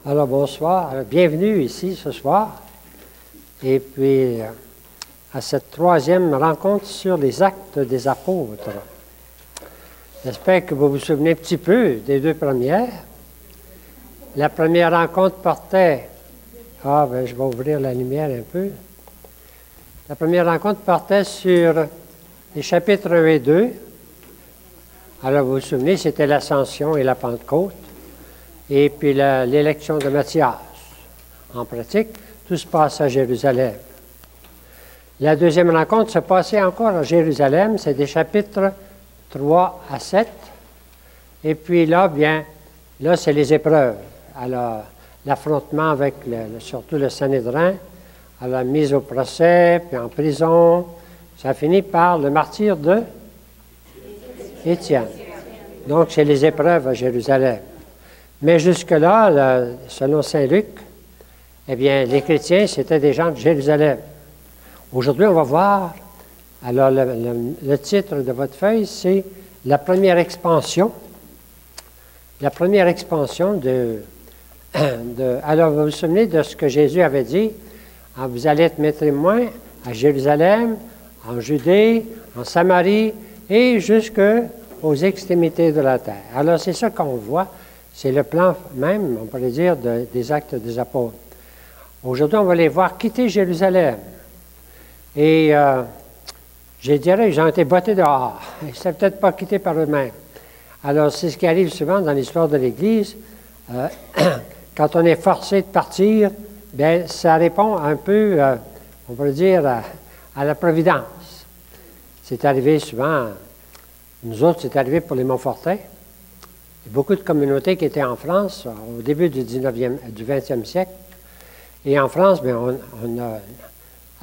Alors, bonsoir. Bienvenue ici ce soir. Et puis, à cette troisième rencontre sur les actes des apôtres. J'espère que vous vous souvenez un petit peu des deux premières. La première rencontre portait... je vais ouvrir la lumière un peu. La première rencontre portait sur les chapitres 1 et 2. Alors, vous vous souvenez, c'était l'Ascension et la Pentecôte. Et puis l'élection de Matthias. En pratique, tout se passe à Jérusalem. La deuxième rencontre se passait encore à Jérusalem, c'est des chapitres 3 à 7. Et puis là, c'est les épreuves. Alors, l'affrontement avec surtout le Sanhédrin, à la mise au procès, puis en prison. Ça finit par le martyre de Étienne. Donc, c'est les épreuves à Jérusalem. Mais jusque-là, selon saint Luc, eh bien, les chrétiens, c'était des gens de Jérusalem. Aujourd'hui, on va voir, alors le titre de votre feuille, c'est « La première expansion ». La première expansion alors, vous vous souvenez de ce que Jésus avait dit, « Vous allez être mes témoins à Jérusalem, en Judée, en Samarie et jusqu'aux extrémités de la terre. » Alors, c'est ça qu'on voit. C'est le plan même, on pourrait dire, des actes des apôtres. Aujourd'hui, on va les voir quitter Jérusalem. Et je dirais qu'ils ont été bottés dehors. Ils ne s'étaient peut-être pas quittés par eux-mêmes. Alors, c'est ce qui arrive souvent dans l'histoire de l'Église. Quand on est forcé de partir, bien, ça répond un peu, on pourrait dire, à la providence. C'est arrivé souvent, nous autres, c'est arrivé pour les Montfortins. Beaucoup de communautés qui étaient en France au début du 20e siècle. Et en France, bien, on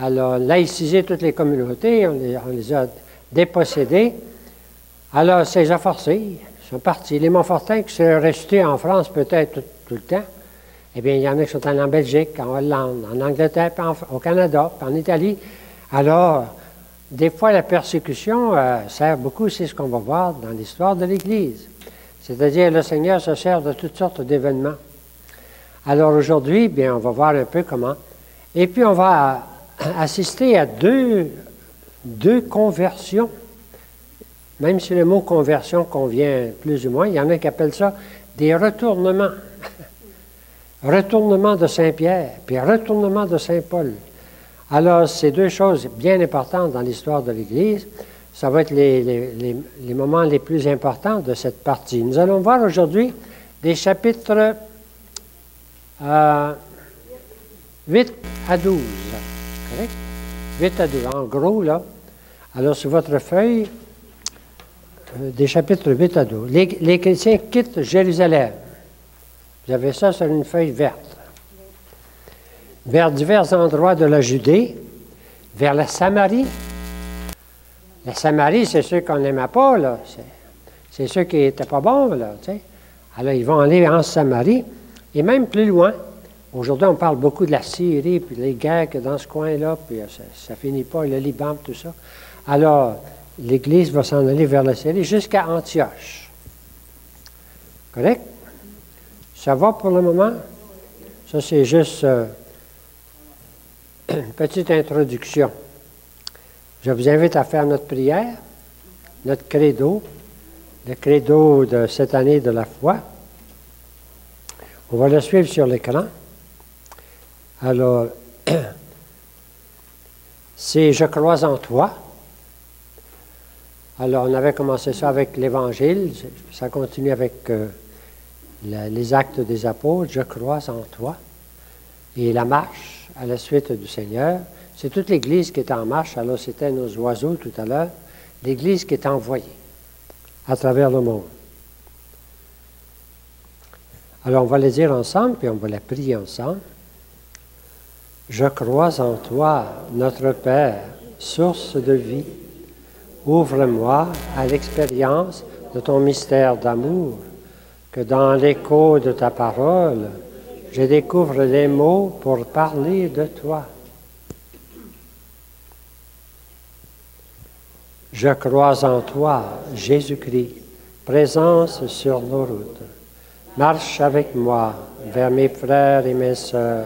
a laïcisé toutes les communautés, on les a dépossédées. Alors, ça les a forcés, ils sont partis. Les Montfortins qui sont restés en France peut-être tout le temps, eh bien, il y en a qui sont allés en Belgique, en Hollande, en Angleterre, puis au Canada, puis en Italie. Alors, des fois, la persécution sert beaucoup, c'est ce qu'on va voir dans l'histoire de l'Église. C'est-à-dire, le Seigneur se sert de toutes sortes d'événements. Alors aujourd'hui, bien, on va voir un peu comment. Et puis, on va assister à deux conversions. Même si le mot conversion convient plus ou moins, il y en a qui appellent ça des retournements. Retournement de Saint-Pierre, puis retournement de Saint-Paul. Alors, c'est deux choses bien importantes dans l'histoire de l'Église. Ça va être les moments les plus importants de cette partie. Nous allons voir aujourd'hui des chapitres 8 à 12. Correct? 8 à 12. En gros, là. Alors, sur votre feuille, des chapitres 8 à 12. Les chrétiens quittent Jérusalem. Vous avez ça sur une feuille verte. Vers divers endroits de la Judée, vers la Samarie. La Samarie, c'est ceux qu'on n'aimait pas, là. C'est ceux qui n'étaient pas bons, là, tu sais. Alors, ils vont aller en Samarie, et même plus loin. Aujourd'hui, on parle beaucoup de la Syrie, puis les guerres que dans ce coin-là, puis ça finit pas, le Liban, tout ça. Alors, l'Église va s'en aller vers la Syrie jusqu'à Antioche. Correct? Ça va pour le moment? Ça, c'est juste une petite introduction. Je vous invite à faire notre prière, notre credo, le credo de cette année de la foi. On va le suivre sur l'écran. Alors, c'est « Je crois en toi ». Alors, on avait commencé ça avec l'Évangile, ça continue avec les actes des apôtres, « Je crois en toi ». Et la marche à la suite du Seigneur. C'est toute l'Église qui est en marche. Alors, c'était nos oiseaux tout à l'heure. L'Église qui est envoyée à travers le monde. Alors, on va les dire ensemble, puis on va la prier ensemble. Je crois en toi, notre Père, source de vie. Ouvre-moi à l'expérience de ton mystère d'amour, que dans l'écho de ta parole, je découvre les mots pour parler de toi. Je crois en toi, Jésus-Christ, présence sur nos routes. Marche avec moi vers mes frères et mes sœurs,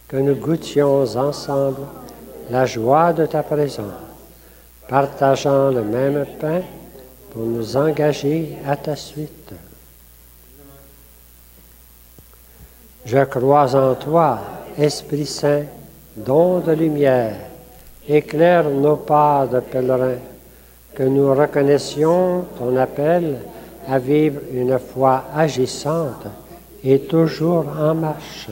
que nous goûtions ensemble la joie de ta présence, partageant le même pain pour nous engager à ta suite. Je crois en toi, Esprit Saint, don de lumière, éclaire nos pas de pèlerins, que nous reconnaissions ton appel à vivre une foi agissante et toujours en marche.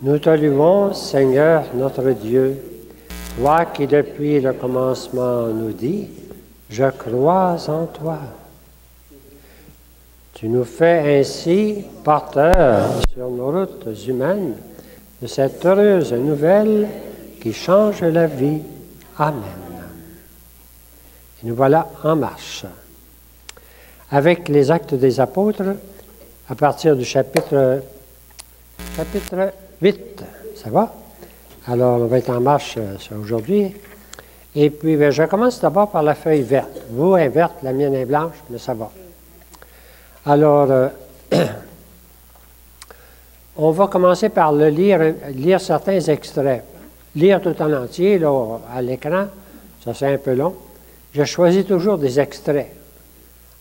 Nous te louons, Seigneur notre Dieu, toi qui depuis le commencement nous dis, « Je crois en toi ». Tu nous fais ainsi porteurs sur nos routes humaines de cette heureuse nouvelle qui change la vie. Amen. Et nous voilà en marche. Avec les Actes des Apôtres, à partir du chapitre 8. Ça va? Alors, on va être en marche aujourd'hui. Et puis, je commence d'abord par la feuille verte. Vous est verte, la mienne est blanche, mais ça va. Alors, on va commencer par lire certains extraits. Lire tout en entier, là, à l'écran, ça c'est un peu long. Je choisis toujours des extraits.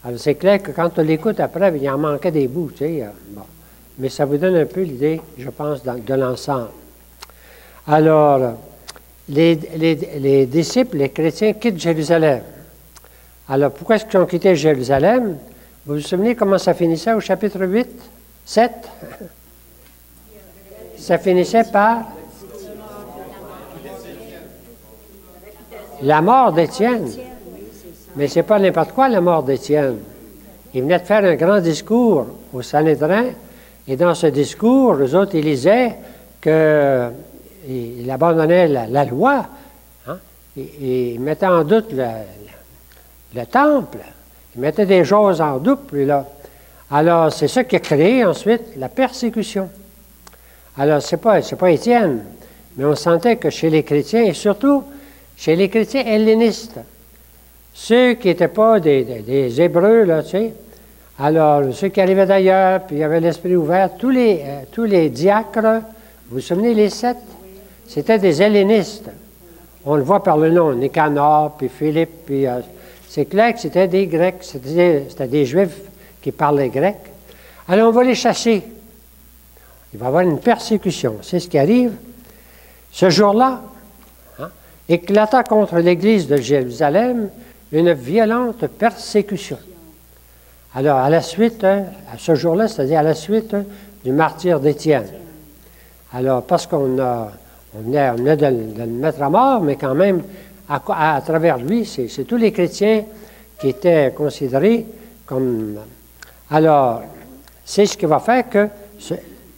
Alors, c'est clair que quand on l'écoute après, il en manquait des bouts, tu sais. Bon. Mais ça vous donne un peu l'idée, je pense, de l'ensemble. Alors, les disciples, les chrétiens, quittent Jérusalem. Alors, pourquoi est-ce qu'ils ont quitté Jérusalem? Vous vous souvenez comment ça finissait au chapitre 8, 7? Ça finissait par la mort d'Étienne. Mais ce n'est pas n'importe quoi, la mort d'Étienne. Il venait de faire un grand discours au Sanhédrin, et dans ce discours, les autres, ils lisaient qu'il abandonnait la loi, hein? Il mettait en doute le temple, il mettait des choses en doute, lui, là. Alors, c'est ça qui a créé ensuite la persécution. Alors, c'est pas Étienne, mais on sentait que chez les chrétiens, et surtout chez les chrétiens hellénistes, ceux qui n'étaient pas des Hébreux, là, tu sais, alors, ceux qui arrivaient d'ailleurs, puis il y avait l'esprit ouvert, tous les diacres, vous vous souvenez, les 7, c'était des hellénistes. On le voit par le nom, Nicanor, puis Philippe, puis c'est clair que c'était des Grecs, c'était des Juifs qui parlaient grec. Alors, on va les chasser. Il va y avoir une persécution. C'est ce qui arrive. Ce jour-là, hein, éclata contre l'Église de Jérusalem une violente persécution. Alors, à la suite, à ce jour-là, c'est-à-dire à la suite du martyre d'Étienne. Alors, parce qu'on venait de le mettre à mort, mais quand même, à travers lui, c'est tous les chrétiens qui étaient considérés comme... Alors, c'est ce qui va faire qu'il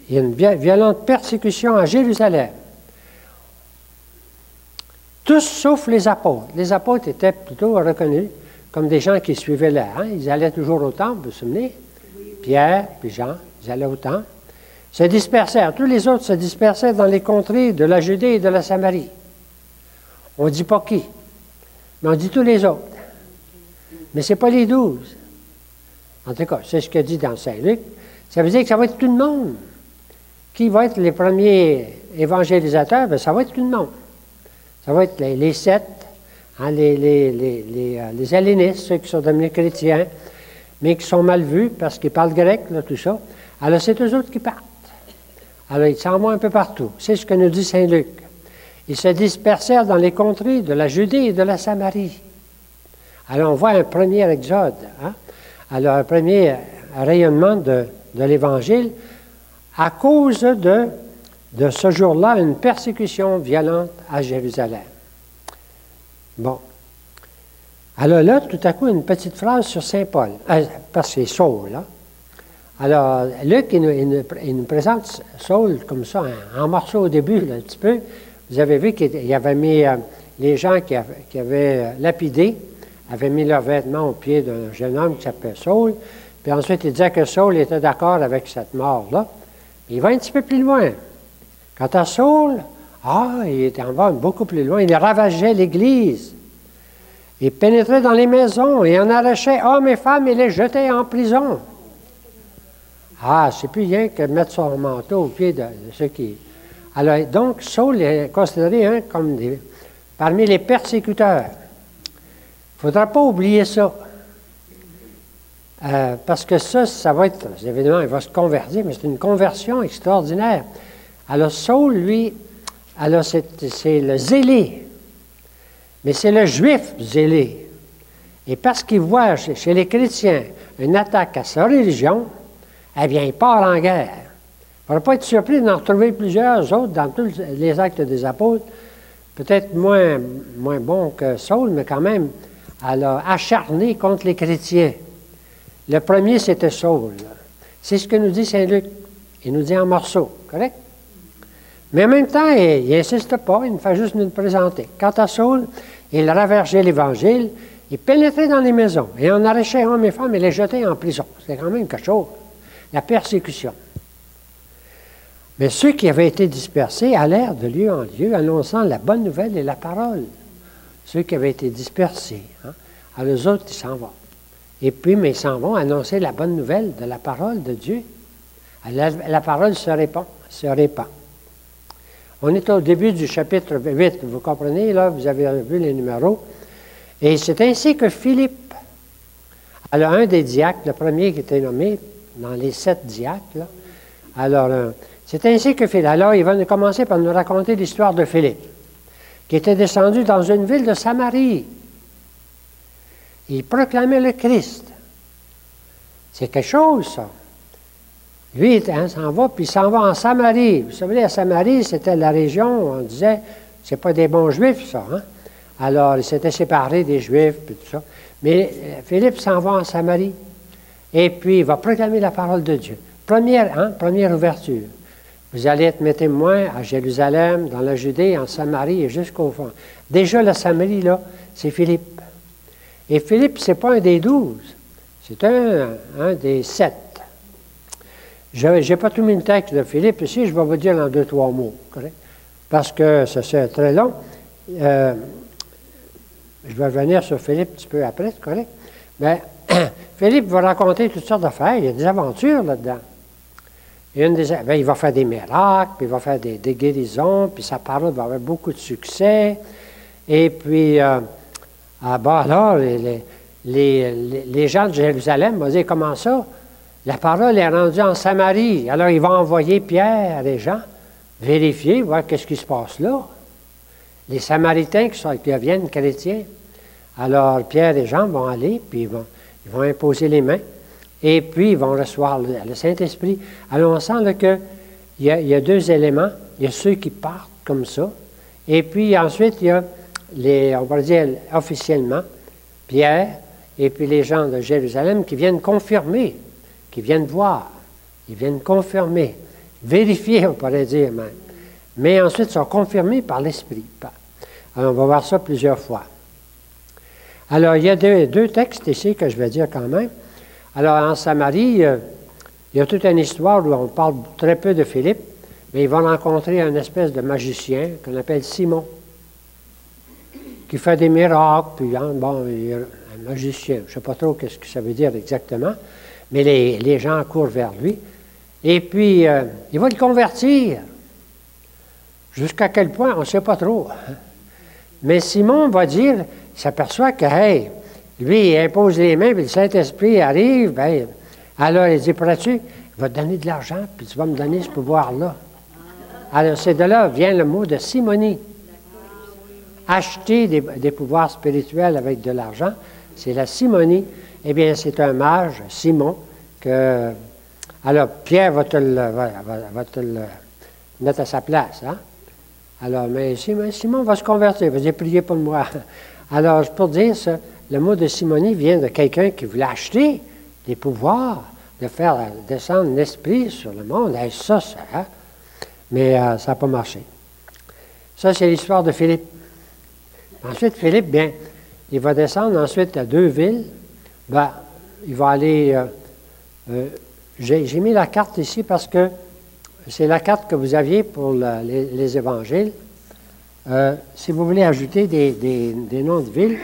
y a une violente persécution à Jérusalem. Tous sauf les apôtres. Les apôtres étaient plutôt reconnus comme des gens qui suivaient là. Hein? Ils allaient toujours au temple, vous vous souvenez? Pierre, puis Jean, ils allaient au temple. Se dispersèrent. Tous les autres se dispersaient dans les contrées de la Judée et de la Samarie. On ne dit pas qui, mais on dit tous les autres. Mais ce n'est pas les 12. En tout cas, c'est ce que dit dans Saint-Luc. Ça veut dire que ça va être tout le monde. Qui va être les premiers évangélisateurs? Bien, ça va être tout le monde. Ça va être les 7, hein, les hellénistes, ceux qui sont devenus chrétiens, mais qui sont mal vus parce qu'ils parlent grec, là, tout ça. Alors, c'est eux autres qui partent. Alors, ils s'en vont un peu partout. C'est ce que nous dit Saint Luc. Ils se dispersèrent dans les contrées de la Judée et de la Samarie. Alors, on voit un premier exode. Hein? Alors, un premier rayonnement de l'Évangile à cause de ce jour-là, une persécution violente à Jérusalem. Bon. Alors là, tout à coup, une petite phrase sur Saint Paul, parce que c'est Saul, là. Alors, Luc, il nous présente Saul comme ça, en morceaux au début, là, un petit peu. Vous avez vu qu'il avait mis, les gens qui avaient lapidé, avaient mis leurs vêtements au pied d'un jeune homme qui s'appelait Saul, puis ensuite il disait que Saul était d'accord avec cette mort-là. Il va un petit peu plus loin. Quant à Saul, il était en bas beaucoup plus loin. Il ravageait l'Église. Il pénétrait dans les maisons et en arrachait hommes et femmes et les jetait en prison. Ah, c'est plus rien que mettre son manteau au pied de ceux qui... Alors, donc, Saul est considéré comme parmi les persécuteurs. Il ne faudra pas oublier ça. Parce que ça va être... Évidemment, il va se convertir, mais c'est une conversion extraordinaire. Alors, Saul, lui, alors c'est le zélé. Mais c'est le juif zélé. Et parce qu'il voit chez les chrétiens une attaque à sa religion, eh bien, il part en guerre. Il ne faudra pas être surpris d'en retrouver plusieurs autres dans tous les actes des apôtres, peut-être moins bons que Saul, mais quand même, alors, acharné contre les chrétiens. Le premier, c'était Saul. C'est ce que nous dit Saint Luc. Il nous dit en morceaux, correct? Mais en même temps, il n'insiste pas, il nous fait juste nous présenter. Quant à Saul, il ravergeait l'Évangile, il pénétrait dans les maisons, et on arrachait hommes et femmes et les jetait en prison. C'est quand même quelque chose. La persécution. Mais ceux qui avaient été dispersés allèrent de lieu en lieu, annonçant la bonne nouvelle et la parole. Ceux qui avaient été dispersés. Alors, les autres, ils s'en vont. Et puis, mais ils s'en vont annoncer la bonne nouvelle de la parole de Dieu. La parole se répand. On est au début du chapitre 8, vous comprenez, là, vous avez vu les numéros. Et c'est ainsi que Philippe, alors un des diacres, le premier qui était nommé dans les 7 diacres, là, alors c'est ainsi que Philippe, alors il va nous commencer par nous raconter l'histoire de Philippe, qui était descendu dans une ville de Samarie. Il proclamait le Christ. C'est quelque chose, ça. Lui, il s'en va, puis il s'en va en Samarie. Vous savez, la Samarie, c'était la région où on disait, c'est pas des bons Juifs, ça. Alors, il s'était séparé des Juifs, puis tout ça. Mais Philippe s'en va en Samarie. Et puis, il va proclamer la parole de Dieu. Première ouverture. Vous allez être mes témoins à Jérusalem, dans la Judée, en Samarie et jusqu'au fond. Déjà, la Samarie, là, c'est Philippe. Et Philippe, ce n'est pas un des 12. C'est un des 7. Je n'ai pas tout mis le texte de Philippe ici, je vais vous dire en 2-3 mots, correct? Parce que ça c'est très long. Je vais revenir sur Philippe un petit peu après, c'est correct? Mais Philippe va raconter toutes sortes d'affaires, il y a des aventures là-dedans. Il va faire des miracles, puis il va faire des guérisons, puis sa parole va avoir beaucoup de succès. Et puis, alors, les gens de Jérusalem vont dire, comment ça? La parole est rendue en Samarie. Alors, il va envoyer Pierre et Jean vérifier, voir qu'est-ce qui se passe là. Les Samaritains qui deviennent chrétiens. Alors, Pierre et Jean vont aller, puis ils vont imposer les mains, et puis ils vont recevoir le Saint-Esprit. Alors, on sent qu'il y a 2 éléments. Il y a ceux qui partent comme ça, et puis ensuite, il y a, on va dire officiellement, Pierre, et puis les gens de Jérusalem qui viennent confirmer, qui viennent voir, ils viennent confirmer, vérifier, on pourrait dire même. Mais ensuite, ils sont confirmés par l'Esprit. Alors, on va voir ça plusieurs fois. Alors, il y a deux textes ici que je vais dire quand même. Alors, en Samarie, il y a toute une histoire où on parle très peu de Philippe, mais il va rencontrer un espèce de magicien qu'on appelle Simon, qui fait des miracles, puis bon, il est un magicien. Je ne sais pas trop ce que ça veut dire exactement, mais les gens courent vers lui. Et puis, il va le convertir. Jusqu'à quel point, on ne sait pas trop. Mais Simon va dire, il s'aperçoit que, hey, lui, il impose les mains, puis le Saint-Esprit arrive, bien, alors il dit, pourrais-tu, il va te donner de l'argent, puis tu vas me donner ce pouvoir-là. Alors, c'est de là vient le mot de simonie. Acheter des pouvoirs spirituels avec de l'argent, c'est la simonie. Eh bien, c'est un mage, Simon, que... Alors, Pierre va te le mettre à sa place, hein? Alors, mais Simon va se convertir, il va dire, priez pour moi. Alors, pour dire ça, le mot de simonie vient de quelqu'un qui voulait acheter des pouvoirs, de faire descendre l'esprit sur le monde. Et ça, hein? Mais ça n'a pas marché. Ça, c'est l'histoire de Philippe. Ensuite, Philippe, bien, il va descendre ensuite à 2 villes. Ben, il va aller... j'ai mis la carte ici parce que c'est la carte que vous aviez pour les évangiles. Si vous voulez ajouter des noms de villes,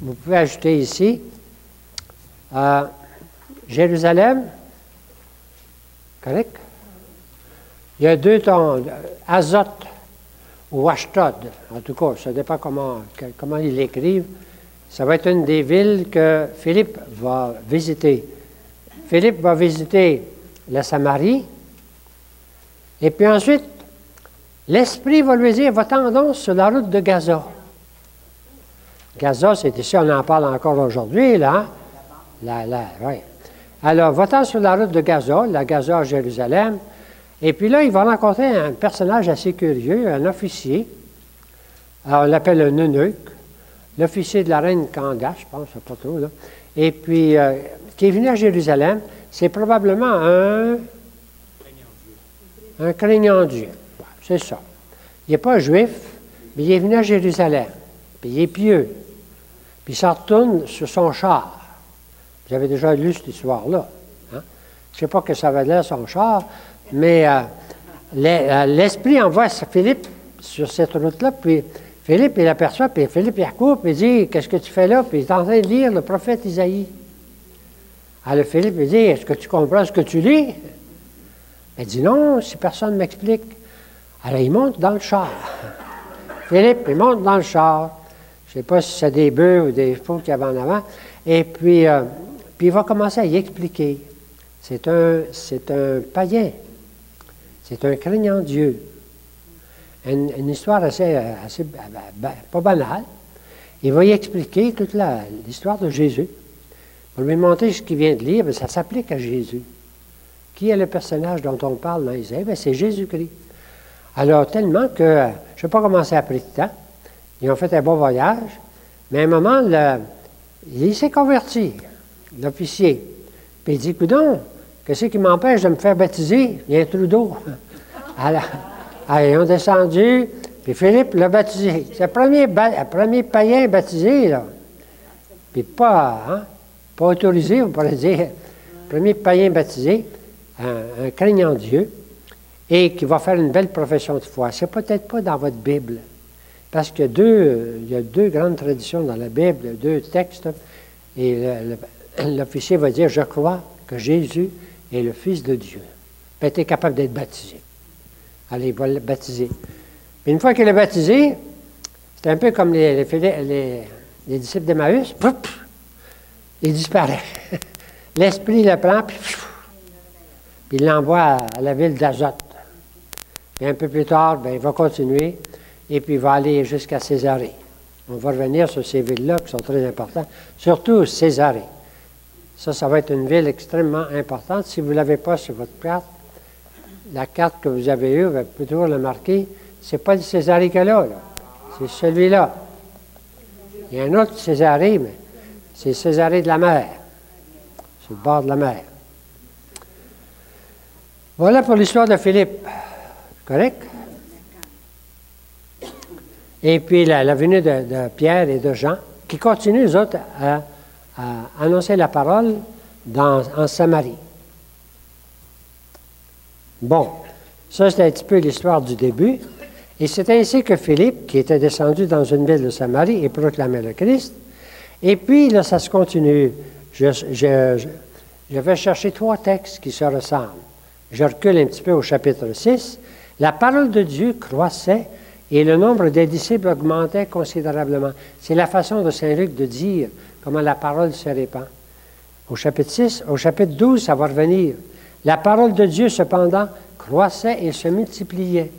vous pouvez ajouter ici Jérusalem, Correct? Il y a deux tons, Azote ou Ashdod, en tout cas, ça dépend comment ils l'écrivent. Ça va être une des villes que Philippe va visiter. Philippe va visiter la Samarie, et puis ensuite, l'Esprit va lui dire, va-t'en donc sur la route de Gaza. Gaza, c'est ici, on en parle encore aujourd'hui, là. Oui. Alors, va-t'en sur la route de Gaza, la Gaza à Jérusalem, et puis là, il va rencontrer un personnage assez curieux, un officier. Alors, on l'appelle un eunuque, l'officier de la reine Candace, je pense, pas trop, là. Et puis, qui est venu à Jérusalem, c'est probablement un craignant Dieu. Bon, c'est ça. Il n'est pas juif, mais il est venu à Jérusalem. Puis il est pieux. Puis il s'en retourne sur son char. Vous avez déjà lu cette histoire-là. Hein? Je ne sais pas que ça va l'air son char, mais l'Esprit envoie Philippe sur cette route-là, puis Philippe, il l'aperçoit, puis Philippe, il court, puis il dit, qu'est-ce que tu fais là? Puis il est en train de lire le prophète Isaïe. Alors Philippe, il dit, est-ce que tu comprends ce que tu lis? Il dit, non, si personne ne m'explique. Alors il monte dans le char. Philippe, il monte dans le char. Je ne sais pas si c'est des bœufs ou des faux qu'il y avait en avant. Et puis il va commencer à y expliquer. C'est un païen. C'est un craignant Dieu. Une histoire assez pas banale. Il va y expliquer toute l'histoire de Jésus. Pour lui montrer ce qu'il vient de lire, ça s'applique à Jésus. Qui est le personnage dont on parle dans Isaïe? C'est Jésus-Christ. Alors, tellement que, je ne sais pas comment ça a pris de temps, ils ont fait un bon voyage, mais à un moment, il s'est converti, l'officier. Puis il dit, coudonc, qu'est-ce qui m'empêche de me faire baptiser? Il y a un trou d'eau. Alors, ils ont descendu, puis Philippe l'a baptisé. C'est le premier païen baptisé, là. Puis pas autorisé, on pourrait dire. Le premier païen baptisé, un craignant Dieu, et qui va faire une belle profession de foi. C'est peut-être pas dans votre Bible, parce qu'il y a deux grandes traditions dans la Bible, deux textes, et l'officier va dire, je crois que Jésus est le Fils de Dieu. Puis il est capable d'être baptisé. Allez, il va le baptiser. Mais une fois qu'il est baptisé, c'est un peu comme les disciples d'Emmaüs, il disparaît. L'Esprit le prend, puis il l'envoie à la ville d'Azote. Et un peu plus tard, il va continuer, et puis il va aller jusqu'à Césarée. On va revenir sur ces villes-là qui sont très importantes, surtout Césarée. Ça va être une ville extrêmement importante. Si vous ne l'avez pas sur votre carte, la carte que vous avez eue, vous pouvez toujours le marquer. Ce n'est pas le Césarée qu'il y a là. C'est celui-là. Il y a un autre Césarée, mais c'est Césarée de la mer. Sur le bord de la mer. Voilà pour l'histoire de Philippe. Correct? Et puis la venue de Pierre et de Jean, qui continuent, eux autres, à annoncer la parole en Samarie. Bon, ça c'est un petit peu l'histoire du début. Et c'est ainsi que Philippe, qui était descendu dans une ville de Samarie, et proclamait le Christ. Et puis, là, ça se continue. Je vais chercher 3 textes qui se ressemblent. Je recule un petit peu au chapitre 6. La parole de Dieu croissait et le nombre des disciples augmentait considérablement. C'est la façon de Saint Luc de dire comment la parole se répand. Au chapitre 6, au chapitre 12, ça va revenir. La parole de Dieu, cependant, croissait et se multipliait.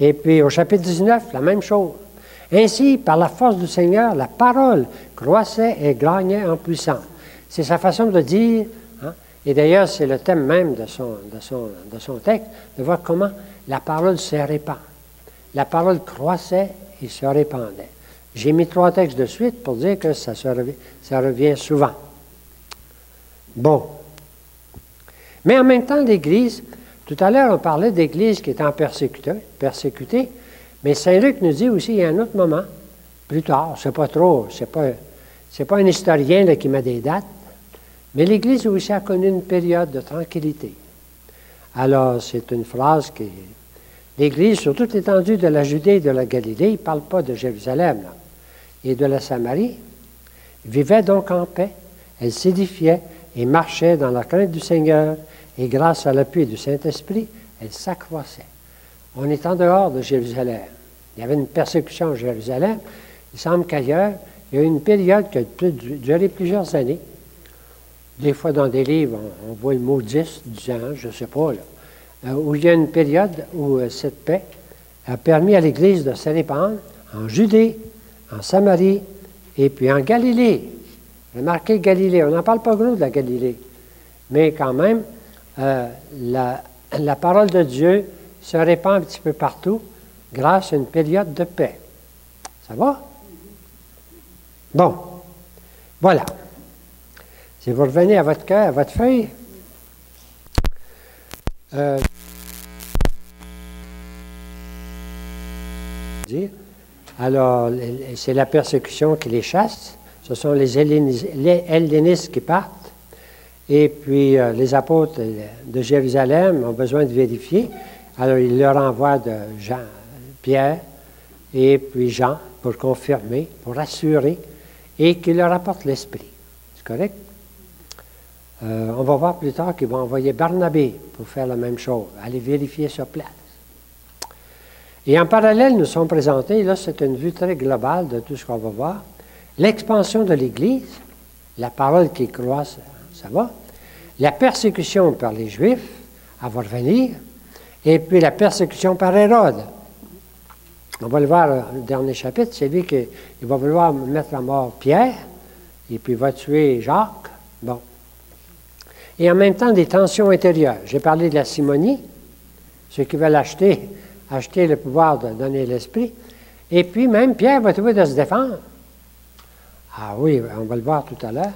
Et puis au chapitre 19, la même chose. Ainsi, par la force du Seigneur, la parole croissait et gagnait en puissance. C'est sa façon de dire, hein? Et d'ailleurs, c'est le thème même de son texte, de voir comment la parole se répand. La parole croissait et se répandait. J'ai mis 3 textes de suite pour dire que ça revient souvent. Bon. Mais en même temps, l'Église, tout à l'heure, on parlait d'Église qui était persécutée, mais Saint Luc nous dit aussi, il y a un autre moment, plus tard, c'est pas un historien là, qui met des dates, mais l'Église aussi a connu une période de tranquillité. Alors, c'est une phrase qui... L'Église, sur toute l'étendue de la Judée et de la Galilée, il ne parle pas de Jérusalem, là, et de la Samarie, vivait donc en paix, elle s'édifiait et marchait dans la crainte du Seigneur, et grâce à l'appui du Saint-Esprit, elle s'accroissait. On est en dehors de Jérusalem. Il y avait une persécution à Jérusalem. Il semble qu'ailleurs, il y a eu une période qui a duré plusieurs années. Des fois, dans des livres, on voit le mot 10 ans, je ne sais pas, là, où il y a une période où cette paix a permis à l'Église de se répandre en Judée, en Samarie et puis en Galilée. Remarquez Galilée, on n'en parle pas gros de la Galilée, mais quand même, la parole de Dieu se répand un petit peu partout grâce à une période de paix. Ça va? Bon, voilà. Si vous revenez à votre cœur, à votre feuille, alors, c'est la persécution qui les chasse. Ce sont les hellénistes qui partent. Et puis, les apôtres de Jérusalem ont besoin de vérifier. Alors, ils leur envoient de Pierre et puis Jean pour confirmer, pour assurer, et qu'ils leur apportent l'Esprit. C'est correct? On va voir plus tard qu'ils vont envoyer Barnabé pour faire la même chose, aller vérifier sur place. Et en parallèle, nous sommes présentés, là c'est une vue très globale de tout ce qu'on va voir, l'expansion de l'Église, la parole qui croît, ça va, la persécution par les Juifs, elle va revenir, et puis la persécution par Hérode. On va le voir au dernier chapitre, c'est lui qui va vouloir mettre à mort Pierre, et puis il va tuer Jacques. Bon. Et en même temps, des tensions intérieures. J'ai parlé de la simonie, ceux qui veulent acheter le pouvoir de donner l'esprit. Et puis même, Pierre va trouver de se défendre. Ah oui, on va le voir tout à l'heure.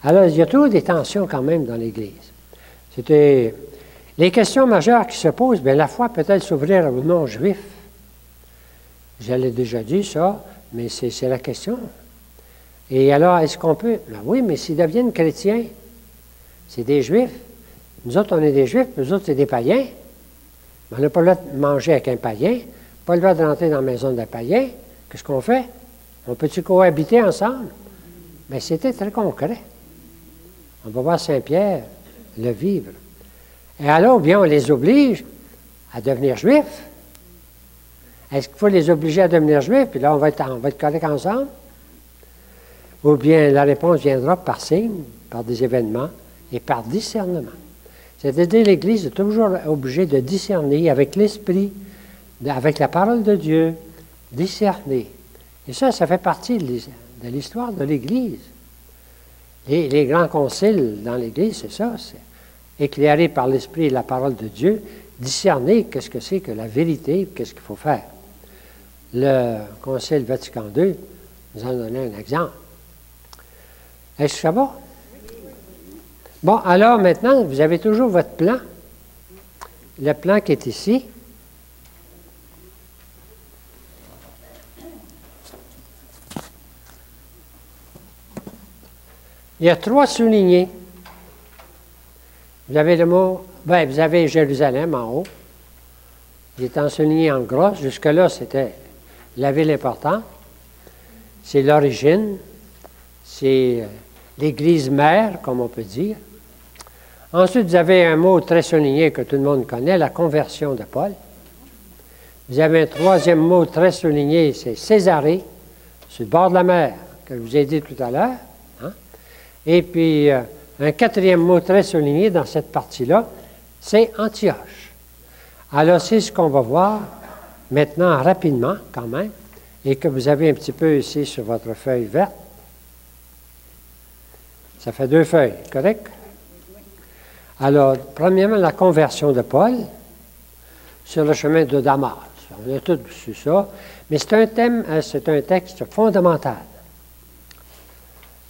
Alors, il y a toujours des tensions quand même dans l'Église. C'était les questions majeures qui se posent, bien, la foi peut-elle s'ouvrir aux non-juifs? Je l'ai déjà dit, ça, mais c'est la question. Et alors, est-ce qu'on peut? Ben oui, mais s'ils deviennent chrétiens, c'est des Juifs. Nous autres, on est des Juifs, nous autres, c'est des païens. On n'a pas le droit de manger avec un païen, pas le droit de rentrer dans la maison d'un païen. Qu'est-ce qu'on fait? On peut-tu cohabiter ensemble? Bien, c'était très concret. On va voir Saint-Pierre le vivre. Et alors, bien, on les oblige à devenir Juifs. Est-ce qu'il faut les obliger à devenir Juifs, puis là, on va être correct ensemble? Ou bien la réponse viendra par signe, par des événements, et par discernement. C'est-à-dire l'Église est toujours obligée de discerner avec l'Esprit, avec la parole de Dieu, discerner. Et ça fait partie de l'histoire de l'Église. Les grands conciles dans l'Église, c'est ça, c'est éclairé par l'Esprit et la parole de Dieu, discerner qu'est-ce que c'est que la vérité, qu'est-ce qu'il faut faire. Le Concile Vatican II nous en donnait un exemple. Est-ce que ça va? Bon, alors maintenant, vous avez toujours votre plan. Le plan qui est ici. Il y a 3 soulignés. Vous avez le mot, bien, vous avez Jérusalem en haut. Il est en souligné en gros. Jusque-là, c'était la ville importante. C'est l'origine. C'est l'Église mère, comme on peut dire. Ensuite, vous avez un mot très souligné que tout le monde connaît, la conversion de Paul. Vous avez un 3e mot très souligné, c'est Césarée, sur le bord de la mer, que je vous ai dit tout à l'heure. Hein? Et puis, un 4e mot très souligné dans cette partie-là, c'est Antioche. Alors, c'est ce qu'on va voir maintenant rapidement, quand même, et que vous avez un petit peu ici sur votre feuille verte. Ça fait 2 feuilles, correct? Alors, premièrement, la conversion de Paul sur le chemin de Damas. On a tous su ça, mais c'est un texte fondamental.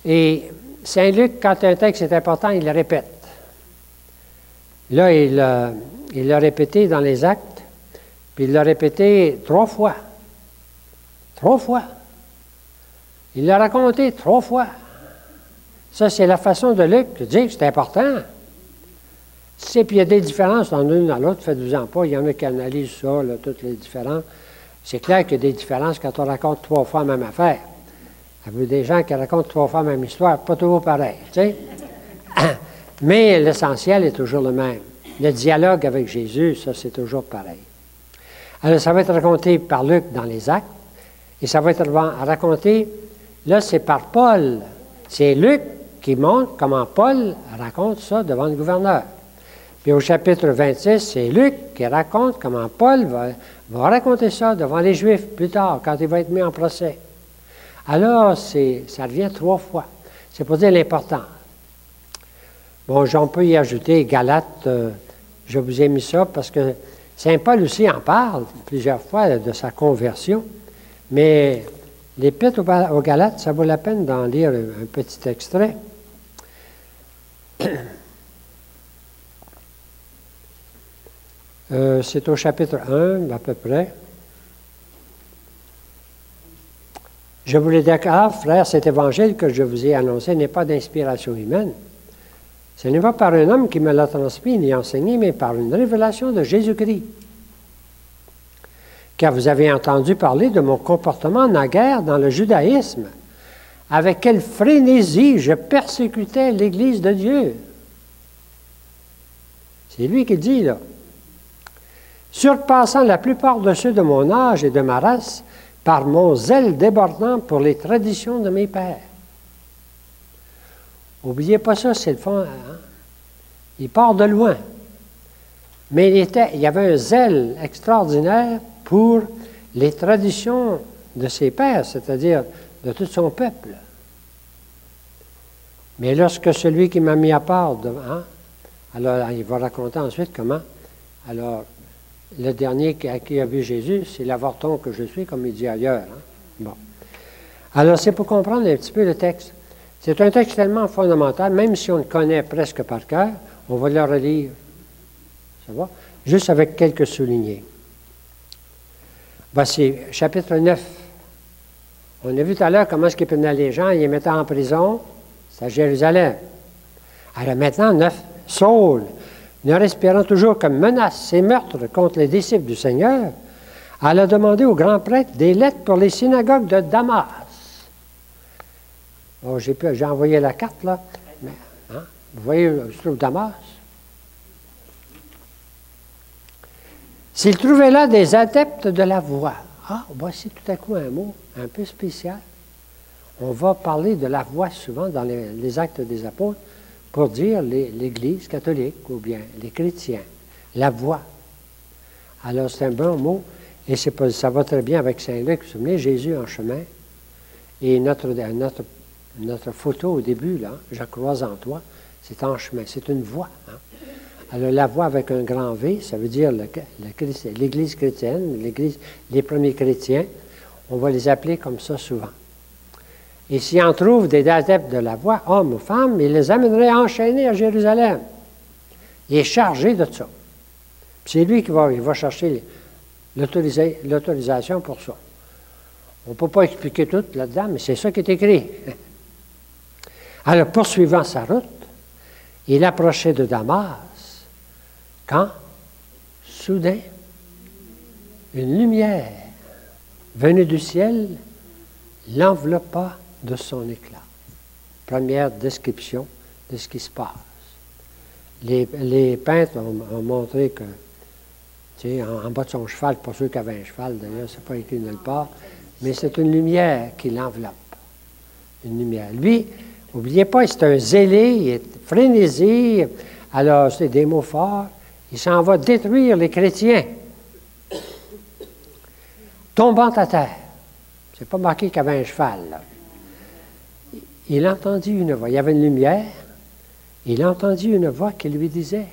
Et Saint-Luc, quand un texte est important, il le répète. Là, il l'a répété dans les Actes, puis il l'a répété 3 fois. 3 fois. Il l'a raconté 3 fois. Ça, c'est la façon de Luc de dire que c'est important. Puis il y a des différences dans l'une dans l'autre, faites-vous-en pas. Il y en a qui analysent ça, là, toutes les différences. C'est clair qu'il y a des différences quand on raconte 3 fois la même affaire. Il y a des gens qui racontent 3 fois la même histoire, pas toujours pareil, tu sais. Mais l'essentiel est toujours le même. le dialogue avec Jésus, ça c'est toujours pareil. Alors ça va être raconté par Luc dans les Actes, et ça va être raconté, là c'est par Paul. C'est Luc qui montre comment Paul raconte ça devant le gouverneur. Puis au chapitre 26, c'est Luc qui raconte comment Paul va raconter ça devant les Juifs plus tard, quand il va être mis en procès. Alors, ça revient 3 fois. C'est pour dire l'important. Bon, on peut y ajouter Galates, je vous ai mis ça parce que Saint Paul aussi en parle plusieurs fois de sa conversion, mais l'Épître aux Galates, ça vaut la peine d'en lire un petit extrait. C'est au chapitre 1, à peu près. Je vous le déclare, frères, cet évangile que je vous ai annoncé n'est pas d'inspiration humaine. Ce n'est pas par un homme qui me l'a transmis ni enseigné, mais par une révélation de Jésus-Christ. Car vous avez entendu parler de mon comportement naguère dans le judaïsme. Avec quelle frénésie je persécutais l'Église de Dieu. C'est lui qui dit, là. Surpassant la plupart de ceux de mon âge et de ma race, par mon zèle débordant pour les traditions de mes pères. N'oubliez pas ça, c'est le fond. Hein? Il part de loin. Mais il y avait un zèle extraordinaire pour les traditions de ses pères, c'est-à-dire de tout son peuple. Mais lorsque celui qui m'a mis à part, alors il va raconter ensuite comment. Alors, le dernier qui a vu Jésus, c'est l'avorton que je suis, comme il dit ailleurs. Hein? Bon. Alors, c'est pour comprendre un petit peu le texte. C'est un texte tellement fondamental, même si on le connaît presque par cœur, on va le relire. Ça va? Juste avec quelques soulignés. Voici, chapitre 9. On a vu tout à l'heure comment est-ce qu'ils prenaient les gens, ils les mettaient en prison. C'est à Jérusalem. Alors maintenant, 9. Saul, ne respirant toujours comme menace et meurtre contre les disciples du Seigneur, elle a demandé au grand prêtre des lettres pour les synagogues de Damas. Bon, j'ai envoyé la carte, là. Mais, hein, vous voyez où se trouve Damas? S'il trouvait là des adeptes de la voie. Ah, voici tout à coup un mot un peu spécial. On va parler de la voie souvent dans les Actes des Apôtres pour dire l'Église catholique ou bien les chrétiens. La voie. Alors, c'est un bon mot et ça va très bien avec Saint-Luc. Vous vous souvenez, Jésus en chemin et notre photo au début, là, je crois en toi, c'est en chemin, c'est une voie. Hein? Alors, la voie avec un grand V, ça veut dire l'Église chrétienne, les premiers chrétiens, on va les appeler comme ça souvent. Et s'il en trouve des adeptes de la voie, hommes ou femmes, il les amènerait enchaînés à Jérusalem. Il est chargé de ça. Puis c'est lui qui va chercher l'autorisation pour ça. On ne peut pas expliquer tout là-dedans, mais c'est ça qui est écrit. Alors, poursuivant sa route, il approchait de Damas, quand, soudain, une lumière venue du ciel l'enveloppa de son éclat. Première description de ce qui se passe. Les peintres ont montré que, tu sais, en bas de son cheval, pas sûr qu'il y avait un cheval d'ailleurs, c'est pas écrit nulle part, mais c'est une lumière qui l'enveloppe. Une lumière. Lui, n'oubliez pas, c'est un zélé, il est frénésie, alors c'est des mots forts, il s'en va détruire les chrétiens. Tombant à terre. C'est pas marqué qu'il y avait un cheval, là. Il entendit une voix. Il y avait une lumière. Il entendit une voix qui lui disait,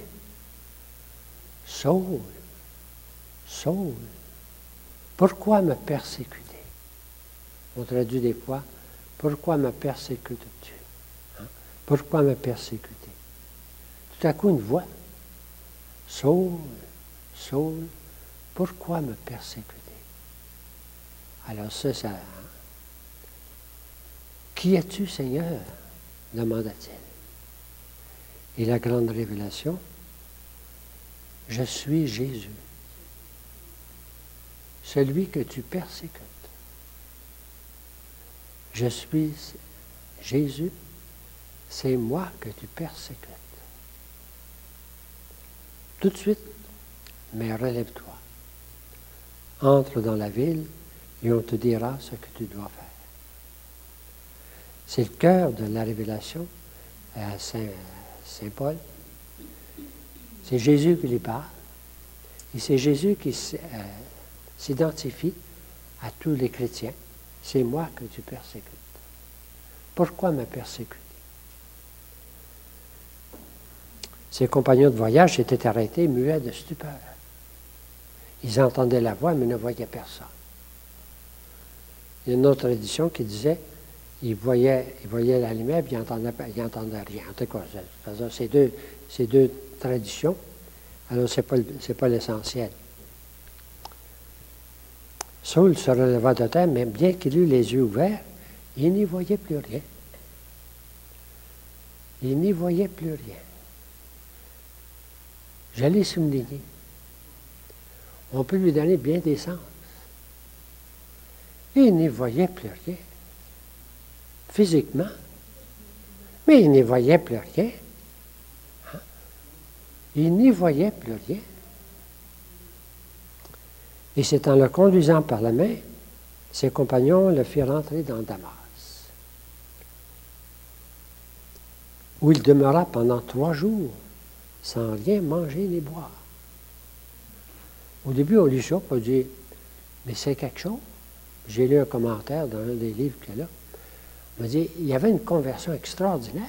« Saul, Saul, pourquoi me persécuter? » On traduit des fois, « Pourquoi me persécutes-tu? Hein? Pourquoi me persécuter? » Tout à coup, une voix, « Saul, Saul, pourquoi me persécuter? » Alors ça, Qui es-tu, Seigneur? Demanda-t-il. Et la grande révélation, je suis Jésus, celui que tu persécutes. Je suis Jésus, c'est moi que tu persécutes. tout de suite, mais relève-toi. Entre dans la ville et on te dira ce que tu dois faire. C'est le cœur de la révélation à Saint Paul. C'est Jésus qui lui parle. Et c'est Jésus qui s'identifie à tous les chrétiens. C'est moi que tu persécutes. Pourquoi me persécuter? Ses compagnons de voyage s'étaient arrêtés, muets de stupeur. Ils entendaient la voix, mais ne voyaient personne. Il y a une autre tradition qui disait ils voyaient la lumière, puis ils n'entendaient rien. En tout cas, c'est deux traditions. Alors, ce n'est pas l'essentiel. Saul se releva de terre, mais bien qu'il eût les yeux ouverts, il n'y voyait plus rien. Il n'y voyait plus rien. Je l'ai souligné. On peut lui donner bien des sens. Il n'y voyait plus rien. Physiquement. Mais il n'y voyait plus rien. Hein? Il n'y voyait plus rien. Et c'est en le conduisant par la main, ses compagnons le firent entrer dans Damas, où il demeura pendant 3 jours, sans rien manger ni boire. Au début, on lit ça, on dit, mais c'est quelque chose. J'ai lu un commentaire dans un des livres qu'il y a là. On m'a dit, il y avait une conversion extraordinaire.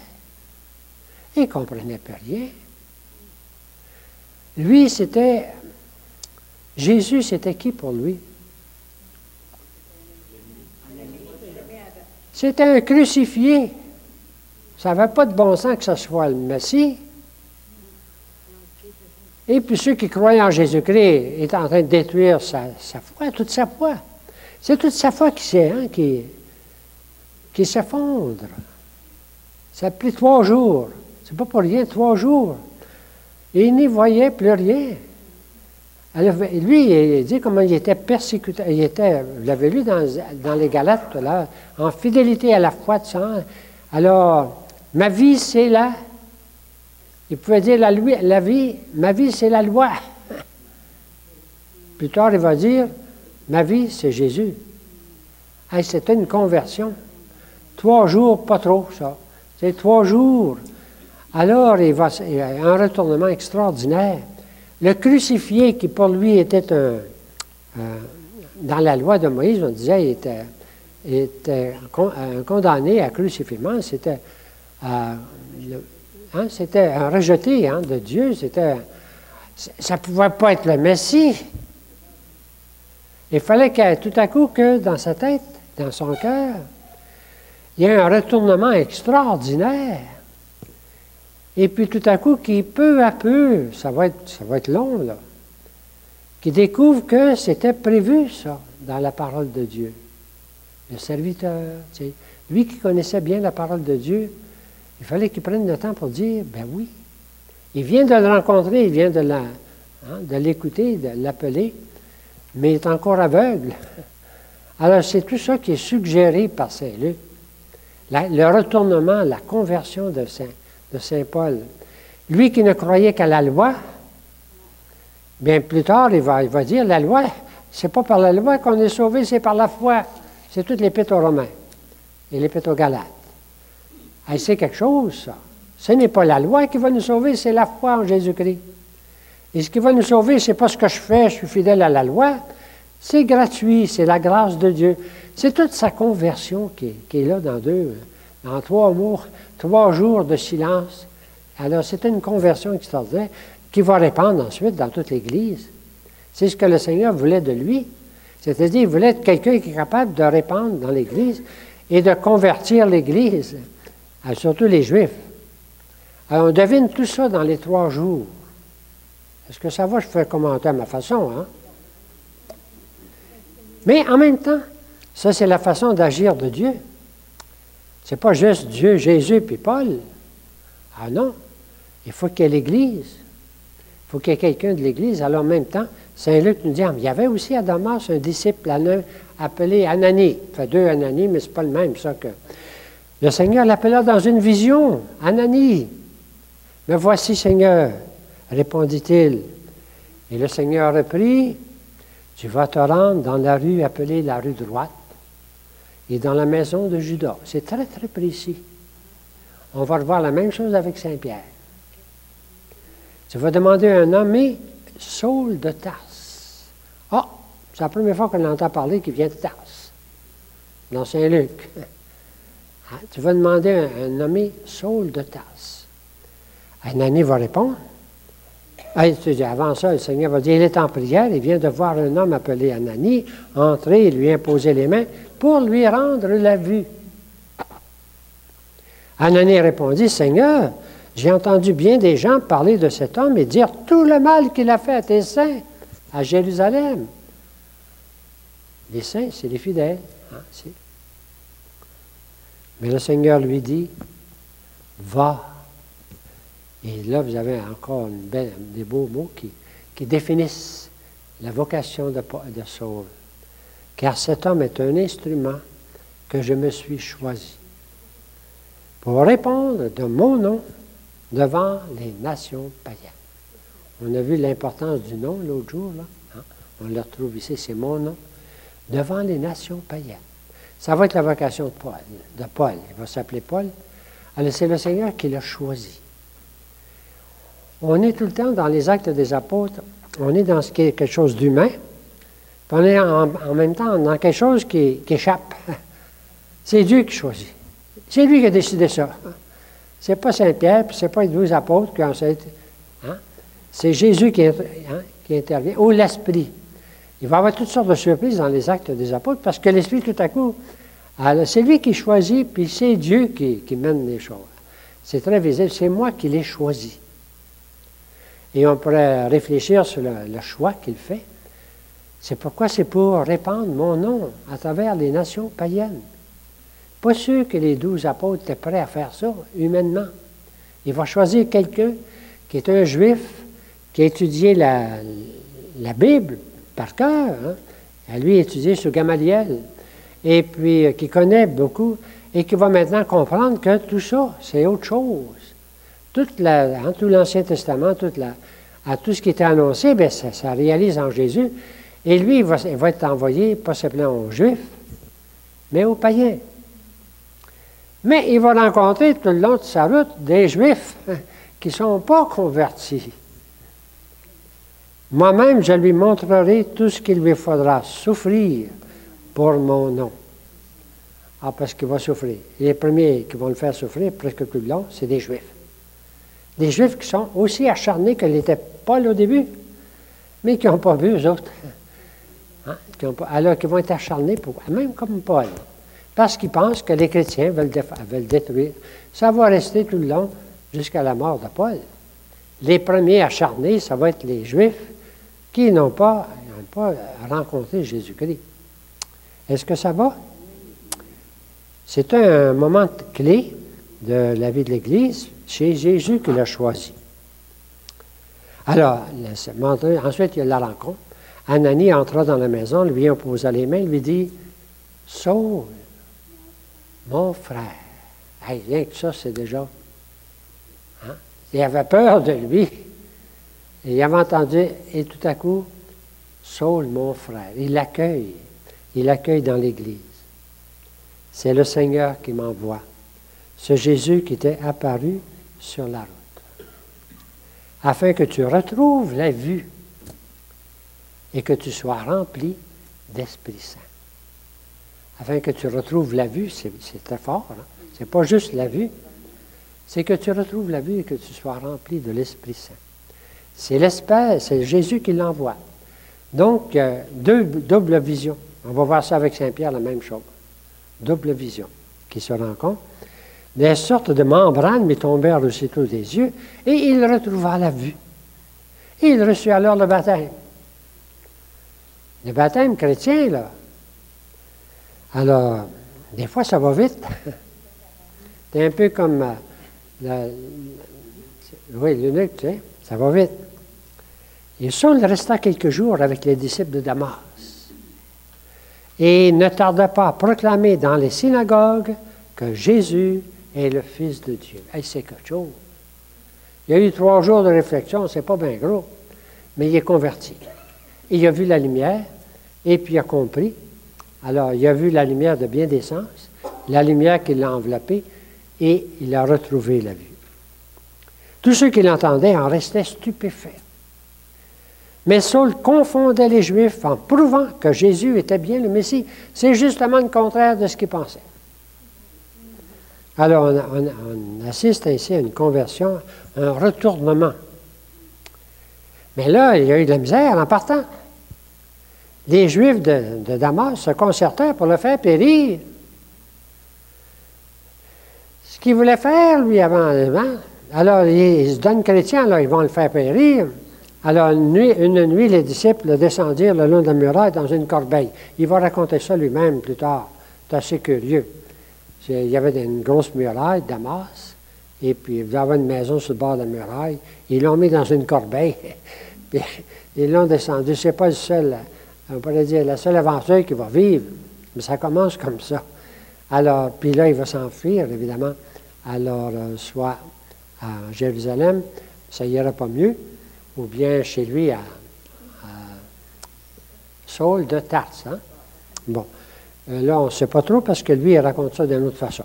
Il ne comprenait plus rien. Lui, Jésus, c'était qui pour lui? C'était un crucifié. Ça n'avait pas de bon sens que ce soit le Messie. Et puis ceux qui croyaient en Jésus-Christ étaient en train de détruire sa foi, toute sa foi. C'est toute sa foi qui s'effondre. Ça a pris 3 jours. C'est pas pour rien, 3 jours. Et il n'y voyait plus rien. Alors, lui, il dit comment il était persécuté. Vous l'avez lu dans les Galates tout à l'heure, en fidélité à la foi de sang. Alors, ma vie, c'est la... Il pouvait dire la vie, ma vie, c'est la loi. Plus tard, il va dire, ma vie, c'est Jésus. Hey, c'était une conversion. 3 jours, pas trop, ça. C'est 3 jours. Alors, il y a un retournement extraordinaire. Le crucifié, qui pour lui était dans la loi de Moïse, on disait, il était condamné à crucifiement. C'était un rejeté de Dieu. Ça ne pouvait pas être le Messie. Il fallait tout à coup que dans sa tête, dans son cœur, il y ait un retournement extraordinaire. Et puis tout à coup, qui peu à peu, ça va être long, là, qui découvre que c'était prévu, ça, dans la parole de Dieu. Le serviteur, tu sais, lui qui connaissait bien la parole de Dieu, il fallait qu'il prenne le temps pour dire, ben oui. Il vient de le rencontrer, il vient de l'écouter, de l'appeler, mais il est encore aveugle. Alors, c'est tout ça qui est suggéré par Saint Luc. Le retournement, la conversion de Saint Paul. Lui qui ne croyait qu'à la loi, bien plus tard, il va dire, la loi, c'est pas par la loi qu'on est sauvé, c'est par la foi. C'est toute l'Épître aux Romains et l'Épître aux Galates. Hey, c'est quelque chose, ça. Ce n'est pas la loi qui va nous sauver, c'est la foi en Jésus-Christ. Et ce qui va nous sauver, c'est pas ce que je fais, je suis fidèle à la loi. C'est gratuit, c'est la grâce de Dieu. C'est toute sa conversion qui est là dans 3 mots, 3 jours de silence. Alors, c'est une conversion extraordinaire qui va répandre ensuite dans toute l'Église. C'est ce que le Seigneur voulait de lui. C'est-à-dire, il voulait être quelqu'un qui est capable de répandre dans l'Église et de convertir l'Église, surtout les Juifs. Alors, on devine tout ça dans les 3 jours. Est-ce que ça va? Je fais un commentaire à ma façon, hein? Mais en même temps, ça, c'est la façon d'agir de Dieu. C'est pas juste Dieu, Jésus, puis Paul. Ah non, il faut qu'il y ait l'Église. Il faut qu'il y ait quelqu'un de l'Église. Alors, en même temps, Saint Luc nous dit, il y avait aussi à Damas un disciple appelé Ananie. Il fait 2 Ananies, mais ce n'est pas le même, ça que... Le Seigneur l'appela dans une vision, Ananie. Me voici, Seigneur. répondit-il. Et le Seigneur reprit, tu vas te rendre dans la rue appelée la rue droite et dans la maison de Judas. C'est très, très précis. On va revoir la même chose avec Saint-Pierre. Tu vas demander à un nommé Saul de Tarse. Ah, c'est la première fois qu'on entend parler qu'il vient de Tarse, dans Saint-Luc. Tu vas demander à un nommé Saul de Tarse. Ananie va répondre. Avant ça, le Seigneur va dire, il est en prière, il vient de voir un homme appelé Ananie entrer et lui imposer les mains pour lui rendre la vue. Ananie répondit, Seigneur, j'ai entendu bien des gens parler de cet homme et dire tout le mal qu'il a fait à tes saints, à Jérusalem. Les saints, c'est les fidèles. Mais le Seigneur lui dit, va. Et là, vous avez encore des beaux mots qui définissent la vocation de Saul. Car cet homme est un instrument que je me suis choisi pour répondre de mon nom devant les nations païennes. On a vu l'importance du nom l'autre jour, là. Hein? On le retrouve ici, c'est mon nom. Devant les nations païennes. Ça va être la vocation de Paul. Il va s'appeler Paul. Alors, c'est le Seigneur qui l'a choisi. On est tout le temps dans les actes des apôtres, on est dans ce qui est quelque chose d'humain, puis on est en même temps dans quelque chose qui échappe. C'est Dieu qui choisit. C'est lui qui a décidé ça. C'est pas Saint-Pierre, puis c'est pas les 12 apôtres qui ont été. Hein? C'est Jésus qui intervient, ou l'Esprit. Il va y avoir toutes sortes de surprises dans les actes des apôtres, parce que l'Esprit, tout à coup, c'est lui qui choisit, puis c'est Dieu qui mène les choses. C'est très visible, c'est moi qui l'ai choisi. Et on pourrait réfléchir sur le choix qu'il fait. C'est pourquoi c'est pour répandre mon nom à travers les nations païennes. Pas sûr que les 12 apôtres étaient prêts à faire ça, humainement. Il va choisir quelqu'un qui est un juif, qui a étudié la Bible par cœur. Hein? Lui, étudié sur Gamaliel, et puis qui connaît beaucoup, et qui va maintenant comprendre que tout ça, c'est autre chose. Tout l'Ancien Testament, tout ce qui était annoncé, bien, ça réalise en Jésus. Et lui, il va être envoyé, pas simplement aux Juifs, mais aux païens. Mais il va rencontrer tout le long de sa route des Juifs qui ne sont pas convertis. Moi-même, je lui montrerai tout ce qu'il lui faudra souffrir pour mon nom. Ah, parce qu'il va souffrir. Et les premiers qui vont le faire souffrir presque tout le long, c'est des Juifs. Des Juifs qui sont aussi acharnés que l'était Paul au début, mais qui n'ont pas vu, eux autres. Hein? Alors qu'ils vont être acharnés, même comme Paul, parce qu'ils pensent que les chrétiens veulent le détruire. Ça va rester tout le long jusqu'à la mort de Paul. Les premiers acharnés, ça va être les Juifs qui n'ont pas rencontré Jésus-Christ. Est-ce que ça va? C'est un moment clé de la vie de l'Église. C'est Jésus qui l'a choisi. Alors, ensuite, il y a la rencontre. Ananie entra dans la maison, lui imposa les mains, lui dit « Saul, mon frère. » Hey, rien que ça, c'est déjà... Hein? Il avait peur de lui. Et il avait entendu, et tout à coup, « Saul, mon frère. » Il l'accueille. Il l'accueille dans l'Église. C'est le Seigneur qui m'envoie. Ce Jésus qui t'est apparu sur la route, afin que tu retrouves la vue et que tu sois rempli d'Esprit Saint. Afin que tu retrouves la vue, c'est très fort, hein? C'est pas juste la vue, c'est que tu retrouves la vue et que tu sois rempli de l'Esprit Saint. C'est l'espèce, c'est Jésus qui l'envoie. Donc, double vision. On va voir ça avec Saint-Pierre, la même chose. Double vision qui se rencontre. Des sortes de membranes lui tombèrent aussitôt des yeux, et il retrouva la vue. Et il reçut alors le baptême. Le baptême chrétien, là. Alors, des fois, ça va vite. C'est un peu comme l'eunuque, tu sais, ça va vite. Et Saul resta quelques jours avec les disciples de Damas. Et ne tarda pas à proclamer dans les synagogues que Jésus est le Fils de Dieu. Hey, c'est quelque chose. Il y a eu 3 jours de réflexion, c'est pas bien gros, mais il est converti. Il a vu la lumière, et puis il a compris. Alors, il a vu la lumière de bien des sens, la lumière qui l'a enveloppé, et il a retrouvé la vue. Tous ceux qui l'entendaient en restaient stupéfaits. Mais Saul confondait les Juifs en prouvant que Jésus était bien le Messie. C'est justement le contraire de ce qu'ils pensaient. Alors, on assiste ainsi à une conversion, un retournement. Mais là, il y a eu de la misère en partant. Les Juifs de Damas se concertèrent pour le faire périr. Ce qu'ils voulaient faire, lui, avant. Alors, ils se donnent chrétiens, là, ils vont le faire périr. Alors, une nuit, les disciples descendirent le long de la muraille dans une corbeille. Il va raconter ça lui-même plus tard. C'est assez curieux. Il y avait une grosse muraille, Damas, et puis il y avait une maison sur le bord de la muraille. Ils l'ont mis dans une corbeille, puis ils l'ont descendu. Ce n'est pas le seul, on pourrait dire, la seule aventure qui va vivre, mais ça commence comme ça. Alors, puis là, il va s'enfuir, évidemment. Alors, soit à Jérusalem, ça ira pas mieux, ou bien chez lui à Saul de Tarse. Hein? Bon. Là, on ne sait pas trop parce que lui, il raconte ça d'une autre façon.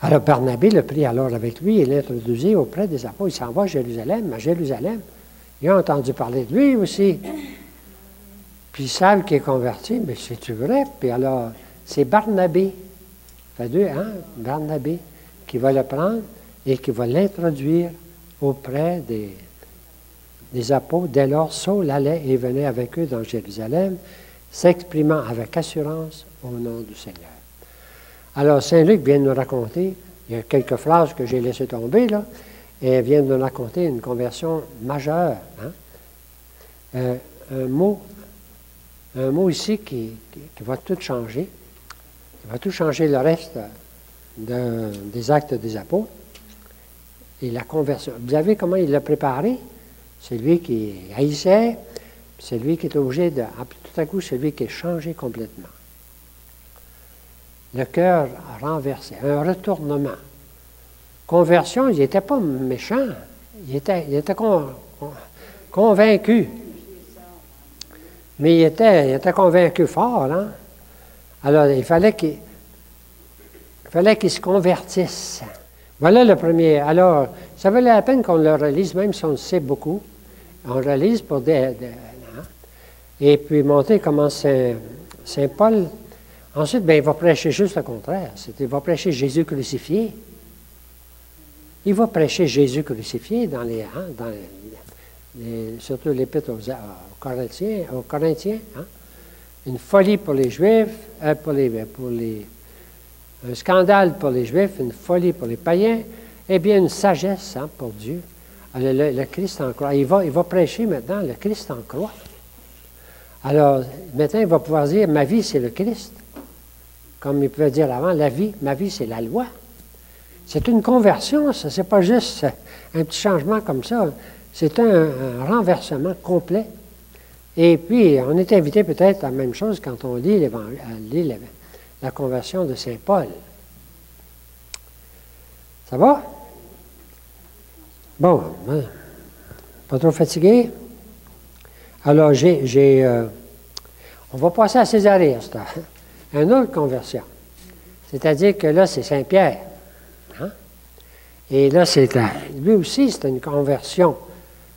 Alors, Barnabé le prit alors avec lui et l'introduisit auprès des apôtres. Il s'en va à Jérusalem. À Jérusalem, ils ont entendu parler de lui aussi. Puis ils savent qu'il est converti, mais c'est-tu vrai? Puis alors, c'est Barnabé, ça fait 2, hein? Barnabé, qui va le prendre et qui va l'introduire auprès des apôtres. Dès lors, Saul allait et venait avec eux dans Jérusalem, s'exprimant avec assurance au nom du Seigneur. Alors, Saint Luc vient de nous raconter, il y a quelques phrases que j'ai laissées tomber, là, et elle vient de nous raconter une conversion majeure. Hein? Un mot ici qui va tout changer, qui va tout changer le reste des actes des apôtres, et la conversion. Vous savez comment il l'a préparé? C'est lui qui haïssait, c'est lui qui est obligé de... Tout à coup, c'est lui qui est changé complètement. Le cœur renversé, un retournement. Conversion, il n'était pas méchant, il était convaincu. Mais il était convaincu fort, hein? Alors, il fallait qu'il se convertisse. Voilà le premier. Alors, ça valait la peine qu'on le relise, même si on le sait beaucoup. On le relise pour et puis montrer comment Saint Paul, ensuite, bien, il va prêcher juste le contraire. Il va prêcher Jésus crucifié. Il va prêcher Jésus crucifié surtout l'épître aux Corinthiens. Hein? Une folie pour les Juifs, un scandale pour les Juifs, une folie pour les païens, et bien une sagesse pour Dieu. Le Christ en croix. Il va prêcher maintenant le Christ en croix. Alors, maintenant, il va pouvoir dire, ma vie, c'est le Christ. Comme il pouvait dire avant, ma vie, c'est la loi. C'est une conversion, ça. C'est pas juste un petit changement comme ça. C'est un renversement complet. Et puis, on est invité peut-être à la même chose quand on lit la conversion de Saint Paul. Ça va? Bon, pas trop fatigué? Alors, on va passer à Césarée, une autre conversion. C'est-à-dire que là, c'est Saint-Pierre. Hein? Et là, lui aussi, c'est une conversion.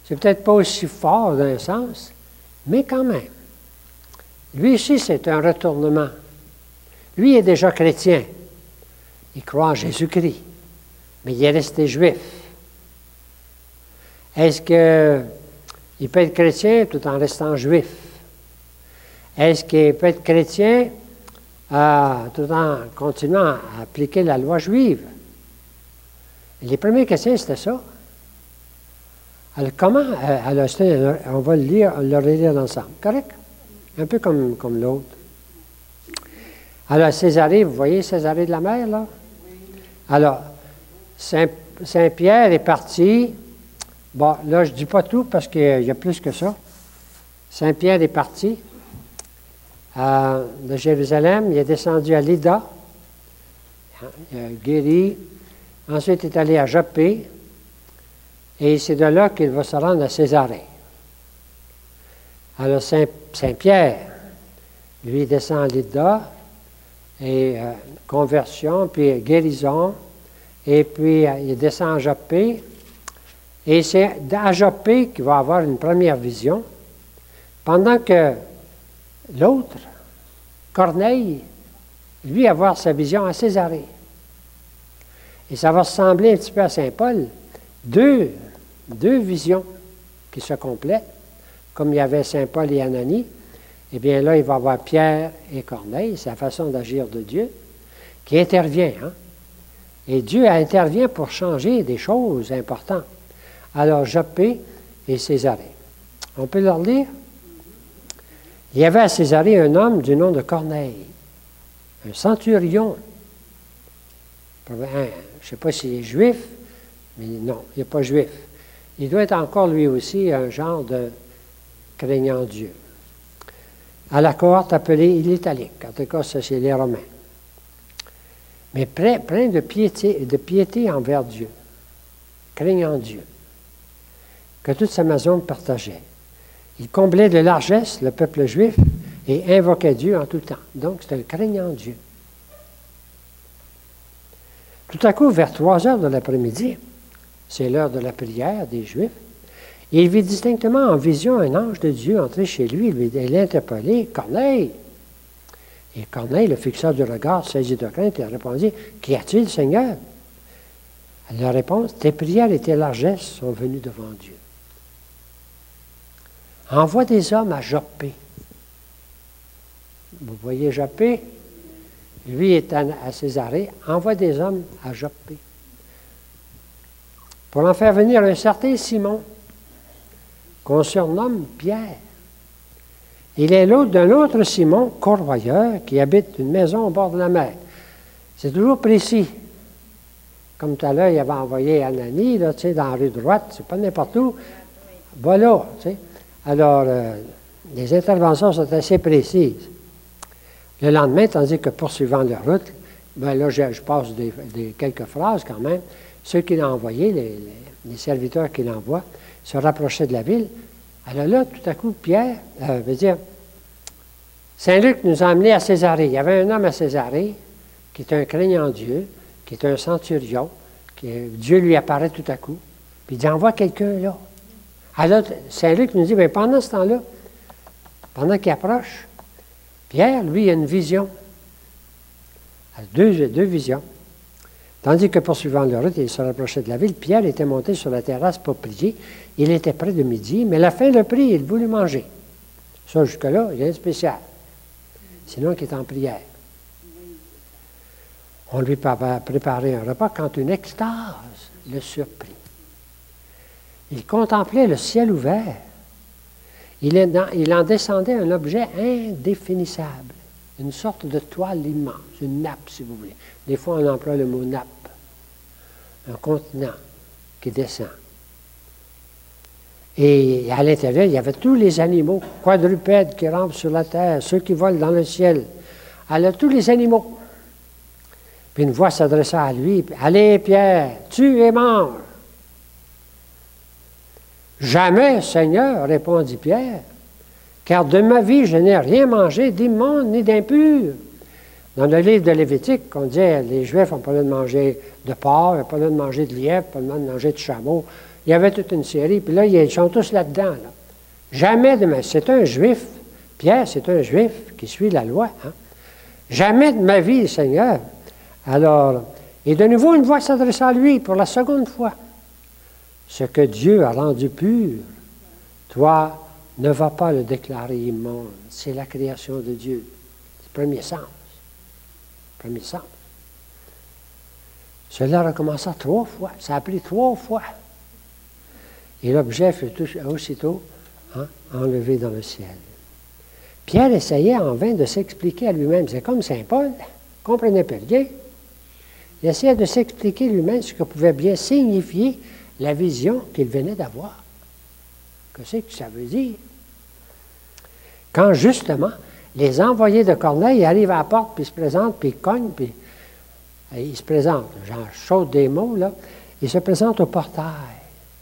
C'est peut-être pas aussi fort d'un sens, mais quand même. Lui aussi, c'est un retournement. Lui est déjà chrétien. Il croit en Jésus-Christ, mais il est resté juif. Est-ce qu'il peut être chrétien tout en restant juif? Est-ce qu'il peut être chrétien tout en continuant à appliquer la loi juive? Les premiers chrétiens, c'était ça. Alors, comment? Alors, on va le relire ensemble. Correct? Un peu comme l'autre. Alors, Césarée, vous voyez Césarée de la mer, là? Alors, Saint-Pierre est parti. Bon, là, je ne dis pas tout parce qu'il y a plus que ça. Saint-Pierre est parti de Jérusalem. Il est descendu à Lydda. Il a guéri Ensuite, il est allé à Joppé, et c'est de là qu'il va se rendre à Césarée. Alors, Saint-Pierre, lui, descend à Lydda, et conversion, puis guérison, et puis il descend à Joppé, et c'est à Joppé qu'il va avoir une première vision, pendant que l'autre, Corneille, lui, va avoir sa vision à Césarée. Et ça va ressembler un petit peu à Saint Paul, deux visions qui se complètent, comme il y avait Saint Paul et Ananie. Eh bien là, il va y avoir Pierre et Corneille, c'est la façon d'agir de Dieu, qui intervient. Hein? Et Dieu intervient pour changer des choses importantes. Alors, Joppé et Césarée. On peut leur lire? Il y avait à Césarée un homme du nom de Corneille, un centurion. Je ne sais pas s'il est juif, mais non, il n'est pas juif. Il doit être encore lui aussi un genre de craignant Dieu. À la cohorte appelée l'Italique, en tout cas, ça c'est les Romains. Mais plein de piété envers Dieu, craignant Dieu, que toute sa maison partageait. Il comblait de largesse le peuple juif et invoquait Dieu en tout temps. Donc, c'est un craignant Dieu. Tout à coup, vers 3 heures de l'après-midi, c'est l'heure de la prière des Juifs, il vit distinctement en vision un ange de Dieu entrer chez lui et l'interpeller, « Corneille !» Et Corneille le fixa du regard, saisi de crainte, et répondit, « Qu'y a-t-il, Seigneur ?» La réponse, « Tes prières et tes largesses sont venues devant Dieu. Envoie des hommes à Joppé. » Vous voyez Joppé? Lui est à Césarée. Envoie des hommes à Joppé. Pour en faire venir un certain Simon, qu'on surnomme Pierre. Il est l'hôte d'un autre Simon, corroyeur, qui habite une maison au bord de la mer. C'est toujours précis. Comme tout à l'heure, il avait envoyé Ananie, là, tu sais, dans la rue droite, c'est pas n'importe où. Voilà, tu sais. Alors, les interventions sont assez précises. Le lendemain, tandis que poursuivant leur route, bien là, je passe quelques phrases quand même. Ceux qui l'ont envoyé, les serviteurs qui l'envoient, se rapprochaient de la ville. Alors là, tout à coup, Pierre, veut dire, Saint-Luc nous a amenés à Césarée. Il y avait un homme à Césarée qui est un craignant Dieu, qui est un centurion, Dieu lui apparaît tout à coup, puis il dit, envoie quelqu'un là. Alors, Saint-Luc nous dit, bien, pendant ce temps-là, pendant qu'il approche, Pierre, lui, il a une vision. Deux visions. Tandis que poursuivant leur route, il se rapprochait de la ville, Pierre était monté sur la terrasse pour prier. Il était près de midi, mais la faim le prit, il voulut manger. Ça, jusque-là, il y a rien de spécial. Sinon, qu'il est en prière. On lui préparait un repas quand une extase le surprit. Il contemplait le ciel ouvert. Il en descendait un objet indéfinissable, une sorte de toile immense, une nappe, si vous voulez. Des fois, on emploie le mot nappe. Un continent qui descend. Et à l'intérieur, il y avait tous les animaux, quadrupèdes qui rampent sur la terre, ceux qui volent dans le ciel. Alors, tous les animaux. Puis une voix s'adressa à lui, « Allez, Pierre, tue et mange. » « Jamais, Seigneur, répondit Pierre, car de ma vie, je n'ai rien mangé d'immonde ni d'impur. » Dans le livre de Lévitique, on disait les Juifs n'ont pas le droit de manger de porc, ils n'ont pas le droit de manger de lièvre, pas le droit de manger de chameau. Il y avait toute une série, puis là, ils sont tous là-dedans. Là. Jamais de ma vie. C'est un Juif. Pierre, c'est un Juif qui suit la loi. Hein? Jamais de ma vie, Seigneur. Alors, et de nouveau, une voix s'adressa à lui pour la seconde fois. Ce que Dieu a rendu pur, toi, ne vas pas le déclarer immonde. C'est la création de Dieu. C'est le premier sens. Premier sens. Cela recommença 3 fois. Ça a pris 3 fois. Et l'objet fut aussitôt enlevé dans le ciel. Pierre essayait en vain de s'expliquer à lui-même. C'est comme Saint Paul, il ne comprenait pas rien. Il essayait de s'expliquer lui-même ce que pouvait bien signifier la vision qu'il venait d'avoir. Qu'est-ce que ça veut dire? Quand justement, les envoyés de Corneille arrivent à la porte, puis se présentent, puis ils cognent, puis il se présente, j'en saute des mots, là, il se présente au portail.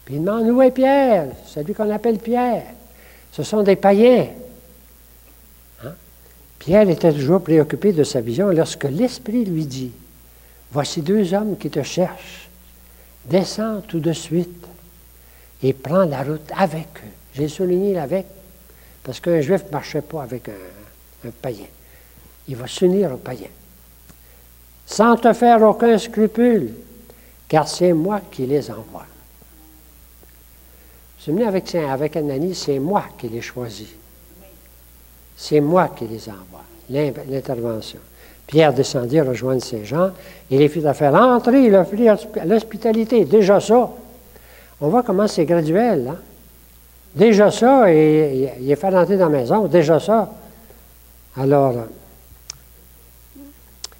Puis il demande, où est Pierre? Celui qu'on appelle Pierre. Ce sont des païens. Hein? Pierre était toujours préoccupé de sa vision lorsque l'Esprit lui dit, voici deux hommes qui te cherchent. Descends tout de suite et prends la route avec eux. J'ai souligné l'avec, parce qu'un juif ne marchait pas avec un païen. Il va s'unir aux païens. Sans te faire aucun scrupule, car c'est moi qui les envoie. Je suis venu avec Ananie, c'est moi qui les choisis. C'est moi qui les envoie. L'intervention. Pierre descendit rejoindre ces gens et les fit faire entrer, il offrit l'hospitalité. Déjà ça, on voit comment c'est graduel. Hein? Déjà ça, et il est fait entrer dans la maison. Déjà ça. Alors,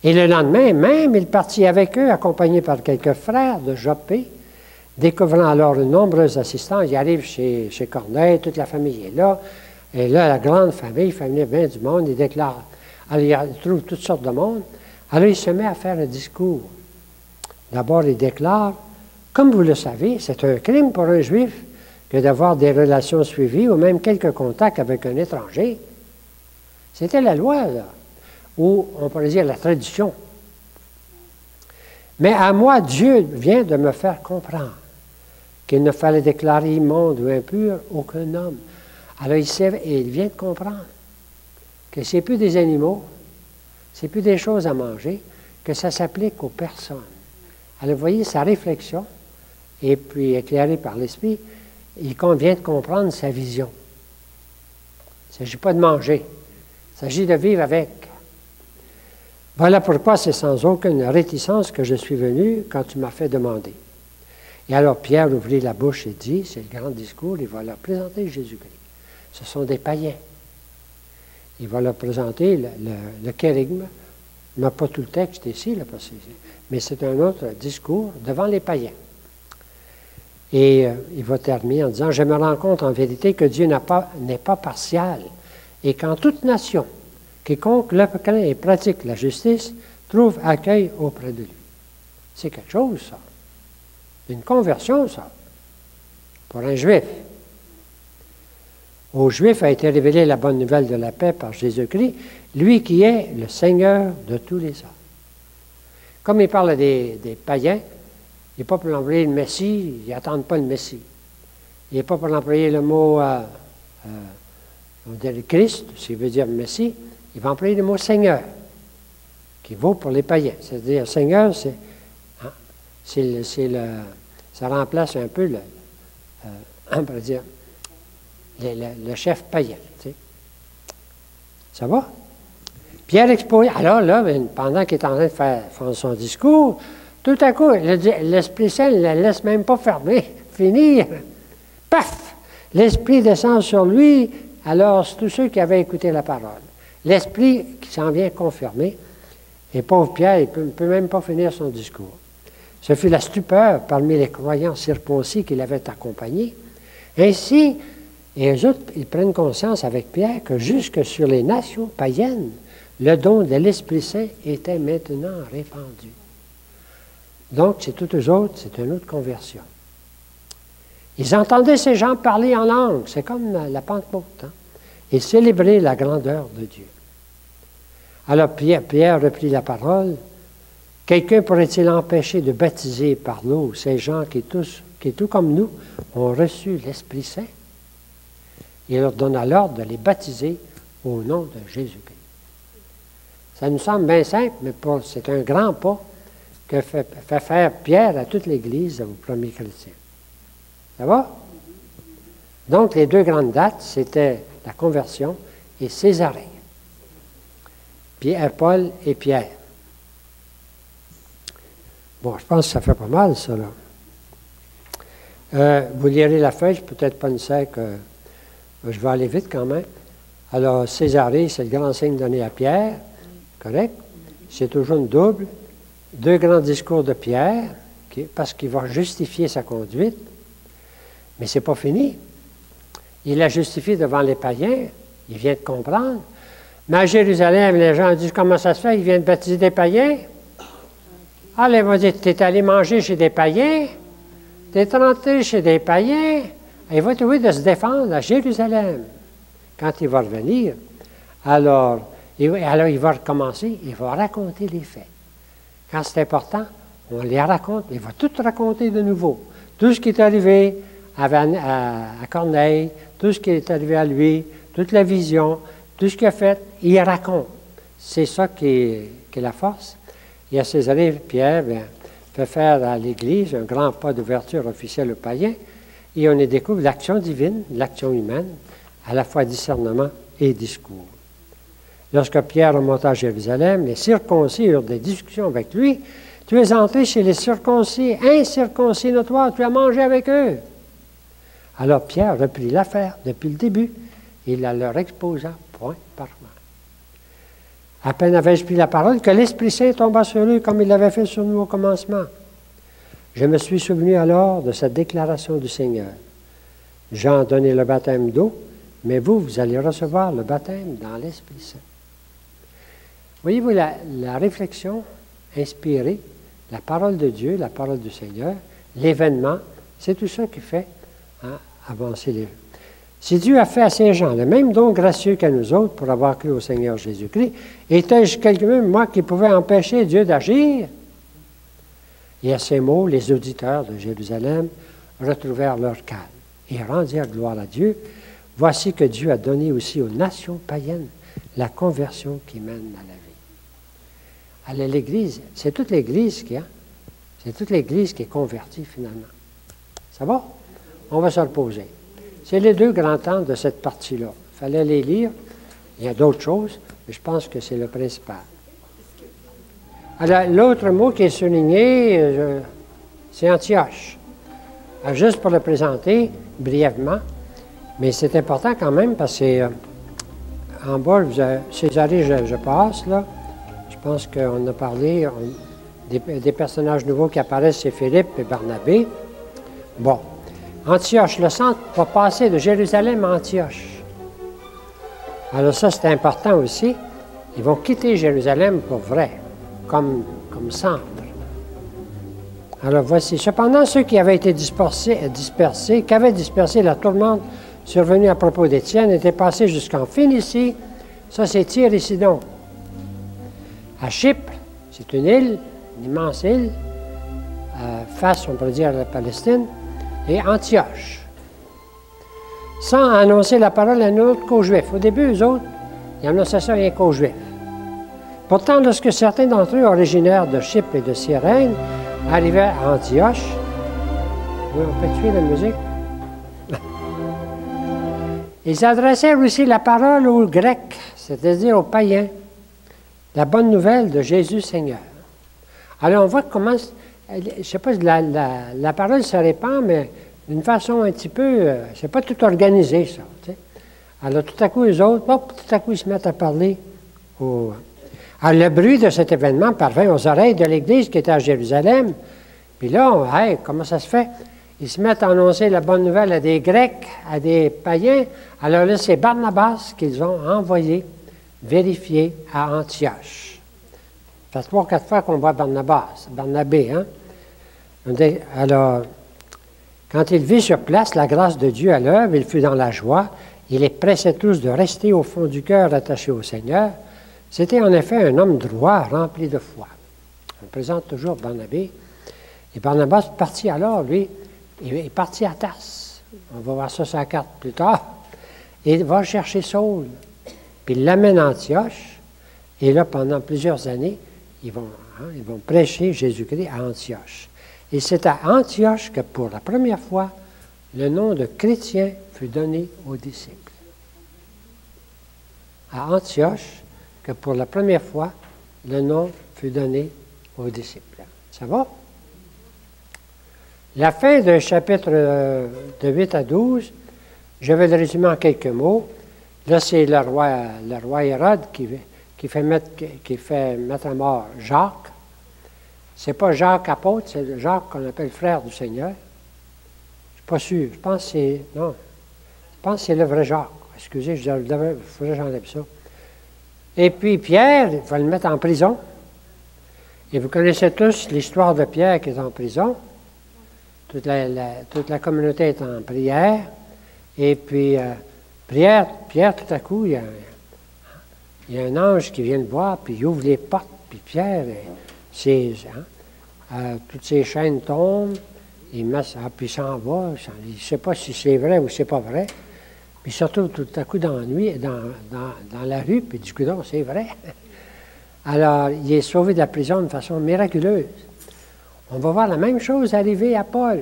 et le lendemain même, il partit avec eux, accompagné par quelques frères de Joppé. Découvrant alors de nombreux assistants, il arrive chez Corneille, toute la famille est là. Et là, la grande famille, fait venir bien du monde, il déclare. Alors, il trouve toutes sortes de monde. Alors, il se met à faire un discours. D'abord, il déclare, comme vous le savez, c'est un crime pour un juif que d'avoir des relations suivies ou même quelques contacts avec un étranger. C'était la loi, là, ou on pourrait dire la tradition. Mais à moi, Dieu vient de me faire comprendre qu'il ne fallait déclarer immonde ou impur aucun homme. Alors, il vient de comprendre que ce n'est plus des animaux, ce n'est plus des choses à manger, que ça s'applique aux personnes. Alors, vous voyez, sa réflexion, et puis éclairée par l'Esprit, il vient de comprendre sa vision. Il ne s'agit pas de manger, il s'agit de vivre avec. Voilà pourquoi c'est sans aucune réticence que je suis venu quand tu m'as fait demander. Et alors Pierre ouvrit la bouche et dit, c'est le grand discours, il va leur présenter Jésus-Christ. Ce sont des païens. Il va leur présenter le kérigme. Il n'a pas tout le texte ici, là, mais c'est un autre discours devant les païens. Et il va terminer en disant, je me rends compte en vérité que Dieu n'est pas partial et qu'en toute nation, quiconque le craint et pratique la justice trouve accueil auprès de lui. C'est quelque chose, ça. Une conversion, ça, pour un juif. Aux Juifs a été révélée la bonne nouvelle de la paix par Jésus-Christ, lui qui est le Seigneur de tous les hommes. Comme il parle des païens, il n'est pas pour l'employer le Messie, ils n'attendent pas le Messie. Il n'est pas pour l'employer le mot on dirait Christ, s'il veut dire Messie, il va employer le mot Seigneur, qui vaut pour les païens. C'est-à-dire, Seigneur, ça remplace un peu on pourrait dire, le chef païen. Tu sais. Ça va? Pierre expose. Alors là, pendant qu'il est en train de faire son discours, tout à coup, l'Esprit Saint ne la laisse même pas finir. Paf! L'Esprit descend sur lui. Alors, c'est tous ceux qui avaient écouté la parole. L'Esprit qui s'en vient confirmer. Et pauvre Pierre, il ne peut même pas finir son discours. Ce fut la stupeur parmi les croyants circoncis qui l'avaient accompagné. Ainsi, et eux autres, ils prennent conscience avec Pierre que jusque sur les nations païennes, le don de l'Esprit Saint était maintenant répandu. Donc, c'est tous eux autres, c'est une autre conversion. Ils entendaient ces gens parler en langue, c'est comme la Pentecôte, hein, et célébrer la grandeur de Dieu. Alors Pierre reprit la parole. Quelqu'un pourrait-il empêcher de baptiser par l'eau ces gens qui, tout comme nous, ont reçu l'Esprit Saint? Il leur donna l'ordre de les baptiser au nom de Jésus-Christ. Ça nous semble bien simple, mais c'est un grand pas que fait faire Pierre à toute l'Église, aux premiers chrétiens. Ça va? Donc, les deux grandes dates, c'était la conversion et Césarée. Paul et Pierre. Bon, je pense que ça fait pas mal, ça, là. Vous lirez la feuille, peut-être pas nécessaire que je vais aller vite quand même. Alors, Césarée, c'est le grand signe donné à Pierre, correct? C'est toujours une double. Deux grands discours de Pierre, parce qu'il va justifier sa conduite. Mais ce n'est pas fini. Il l'a justifié devant les païens. Il vient de comprendre. Mais à Jérusalem, les gens disent, comment ça se fait? Il vient de baptiser des païens? Alors, il va dire, tu es allé manger chez des païens, tu es rentré chez des païens, il va trouver de se défendre à Jérusalem. Quand il va revenir, alors il va recommencer, il va raconter les faits. Quand c'est important, on les raconte, il va tout raconter de nouveau. Tout ce qui est arrivé à Corneille, tout ce qui est arrivé à lui, toute la vision, tout ce qu'il a fait, il raconte. C'est ça qui est la force. Et à Césarée, Pierre fait faire à l'Église un grand pas d'ouverture officielle aux païens, et on y découvre l'action divine, l'action humaine, à la fois discernement et discours. Lorsque Pierre remonta à Jérusalem, les circoncis eurent des discussions avec lui. « Tu es entré chez les circoncis, incirconcis notoires, tu as mangé avec eux. » Alors Pierre reprit l'affaire depuis le début. Il la leur exposa point par point. À peine avais-je pris la parole que l'Esprit Saint tomba sur eux comme il l'avait fait sur nous au commencement. Je me suis souvenu alors de cette déclaration du Seigneur. Jean a donné le baptême d'eau, mais vous allez recevoir le baptême dans l'Esprit Saint. Voyez-vous la réflexion inspirée, la parole de Dieu, la parole du Seigneur, l'événement, c'est tout ça qui fait avancer les gens. Si Dieu a fait à Saint Jean le même don gracieux qu'à nous autres pour avoir cru au Seigneur Jésus-Christ, étais-je quelqu'un, moi, qui pouvait empêcher Dieu d'agir? Et à ces mots, les auditeurs de Jérusalem retrouvèrent leur calme et rendirent gloire à Dieu. Voici que Dieu a donné aussi aux nations païennes la conversion qui mène à la vie. Alors l'Église, c'est toute l'Église c'est toute l'Église qui est convertie finalement. Ça va? On va se reposer. C'est les deux grands temps de cette partie-là. Il fallait les lire. Il y a d'autres choses, mais je pense que c'est le principal. Alors, l'autre mot qui est souligné, c'est Antioche. Alors, juste pour le présenter brièvement, mais c'est important quand même parce que en bas, Césarée, je passe, là. Je pense qu'on a parlé des personnages nouveaux qui apparaissent, c'est Philippe et Barnabé. Bon. Antioche, le centre va passer de Jérusalem à Antioche. Alors ça, c'est important aussi. Ils vont quitter Jérusalem pour vrai, comme centre. Alors voici. Cependant, ceux qui avaient été qu'avaient dispersé la tourmente survenue à propos d'Étienne, étaient passés jusqu'en Phénicie. Ça, c'est Tyr et Sidon. À Chypre, c'est une île, une immense île, face, on pourrait dire, à la Palestine. Et Antioche, sans annoncer la parole à un autre qu'aux Juifs. Au début, eux autres, ils annonçaient ça rien qu'aux Juifs. Pourtant, lorsque certains d'entre eux, originaires de Chypre et de Cyrène, arrivaient à Antioche, oui, on peut tuer la musique, ils adressèrent aussi la parole aux Grecs, c'est-à-dire aux païens, la bonne nouvelle de Jésus Seigneur. Alors, on voit comment... Je ne sais pas si la parole se répand, mais d'une façon un petit peu... c'est pas tout organisé, ça. Tu sais. Alors, tout à coup, eux autres, tout à coup, ils se mettent à parler. Alors, le bruit de cet événement parvint aux oreilles de l'Église qui était à Jérusalem. Puis là, hey, comment ça se fait? Ils se mettent à annoncer la bonne nouvelle à des Grecs, à des païens. Alors là, c'est Barnabas qu'ils ont envoyé vérifier à Antioche. Ça fait 3 ou 4 fois qu'on voit Barnabé, hein? Alors, quand il vit sur place la grâce de Dieu à l'œuvre, il fut dans la joie. Il les pressait tous de rester au fond du cœur attachés au Seigneur. C'était en effet un homme droit, rempli de foi. On présente toujours Barnabé. Et Barnabas partit alors, lui, il est parti à Tarse. On va voir ça sur la carte plus tard. Et il va chercher Saul. Puis il l'amène à Antioche. Et là, pendant plusieurs années, ils vont prêcher Jésus-Christ à Antioche. Et c'est à Antioche que, pour la première fois, le nom de chrétien fut donné aux disciples. À Antioche, que pour la première fois, le nom fut donné aux disciples. Ça va? La fin d'un chapitre de 8 à 12, je vais le résumer en quelques mots. Là, c'est le roi Hérode qui fait mettre à mort Jacques. Ce n'est pas Jacques apôtre, c'est Jacques qu'on appelle frère du Seigneur. Je ne suis pas sûr. Je pense que c'est le vrai Jacques. Excusez, il faudrait que j'enlève ça. Et puis Pierre, il va le mettre en prison. Et vous connaissez tous l'histoire de Pierre qui est en prison. Toute la communauté est en prière. Et puis, Pierre, tout à coup, il y a un ange qui vient le voir, puis il ouvre les portes, puis Pierre, toutes ses chaînes tombent, puis il s'en va. Il ne sait pas si c'est vrai ou c'est pas vrai. Puis surtout, tout à coup, dans la nuit, dans la rue, puis il dit, coudonc, c'est vrai. Alors, il est sauvé de la prison de façon miraculeuse. On va voir la même chose arriver à Paul.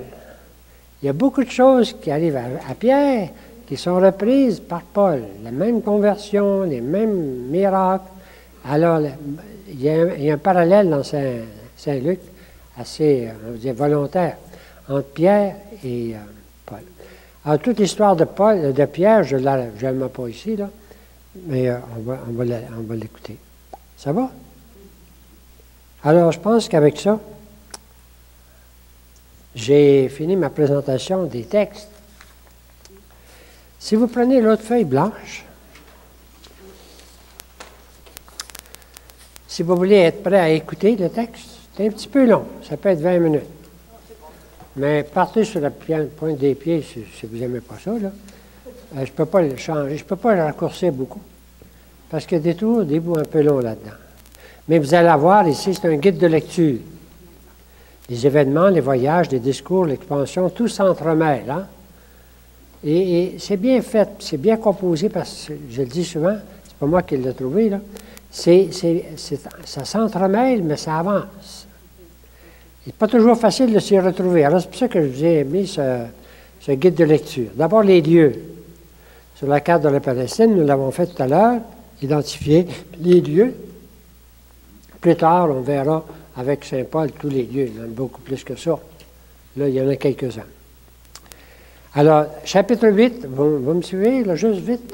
Il y a beaucoup de choses qui arrivent à Pierre qui sont reprises par Paul. La même conversion, les mêmes miracles. Alors, il y a un parallèle dans Saint-Luc assez, on va dire, volontaire entre Pierre et Paul. Alors, toute l'histoire de Pierre, je ne mets pas ici, là, mais on va l'écouter. Ça va? Alors, je pense qu'avec ça, j'ai fini ma présentation des textes. Si vous prenez l'autre feuille blanche, si vous voulez être prêt à écouter le texte, c'est un petit peu long, ça peut être 20 minutes. Mais partez sur la pointe des pieds si vous n'aimez pas ça, là. Je ne peux pas le changer, je ne peux pas le raccourcir beaucoup, parce qu'il y a des bouts un peu longs là-dedans. Mais vous allez voir, ici, c'est un guide de lecture. Les événements, les voyages, les discours, l'expansion, tout s'entremêle. Hein? Et c'est bien fait, c'est bien composé, parce que je le dis souvent, c'est pas moi qui l'ai trouvé, là. Ça s'entremêle, mais ça avance. Il n'est pas toujours facile de s'y retrouver. Alors, c'est pour ça que je vous ai mis ce guide de lecture. D'abord, les lieux. Sur la carte de la Palestine, nous l'avons fait tout à l'heure, identifier les lieux. Plus tard, on verra avec Saint Paul tous les lieux. Il y en a beaucoup plus que ça. Là, il y en a quelques-uns. Alors, chapitre 8, vous me suivez, là, juste vite?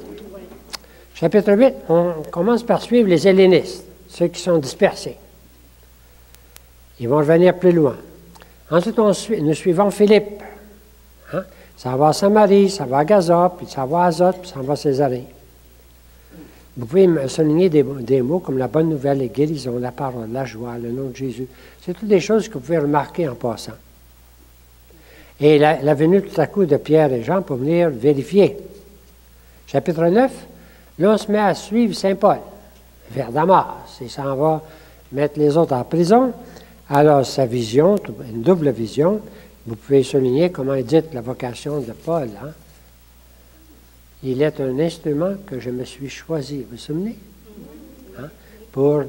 Chapitre 8, on commence par suivre les hellénistes, ceux qui sont dispersés. Ils vont revenir plus loin. Ensuite, nous suivons Philippe. Hein? Ça va à Samarie, ça va à Gaza, puis ça va à Azote, puis ça va à Césarée. Vous pouvez me souligner des mots comme la bonne nouvelle, les guérisons, la parole, la joie, le nom de Jésus. C'est toutes des choses que vous pouvez remarquer en passant. Et la venue tout à coup de Pierre et Jean pour venir vérifier. Chapitre 9, là, on se met à suivre Saint Paul, vers Damas. Il s'en va mettre les autres en prison. Alors, sa vision, une double vision, vous pouvez souligner comment il dit la vocation de Paul. Hein? Il est un instrument que je me suis choisi, vous vous souvenez? Hein? Pour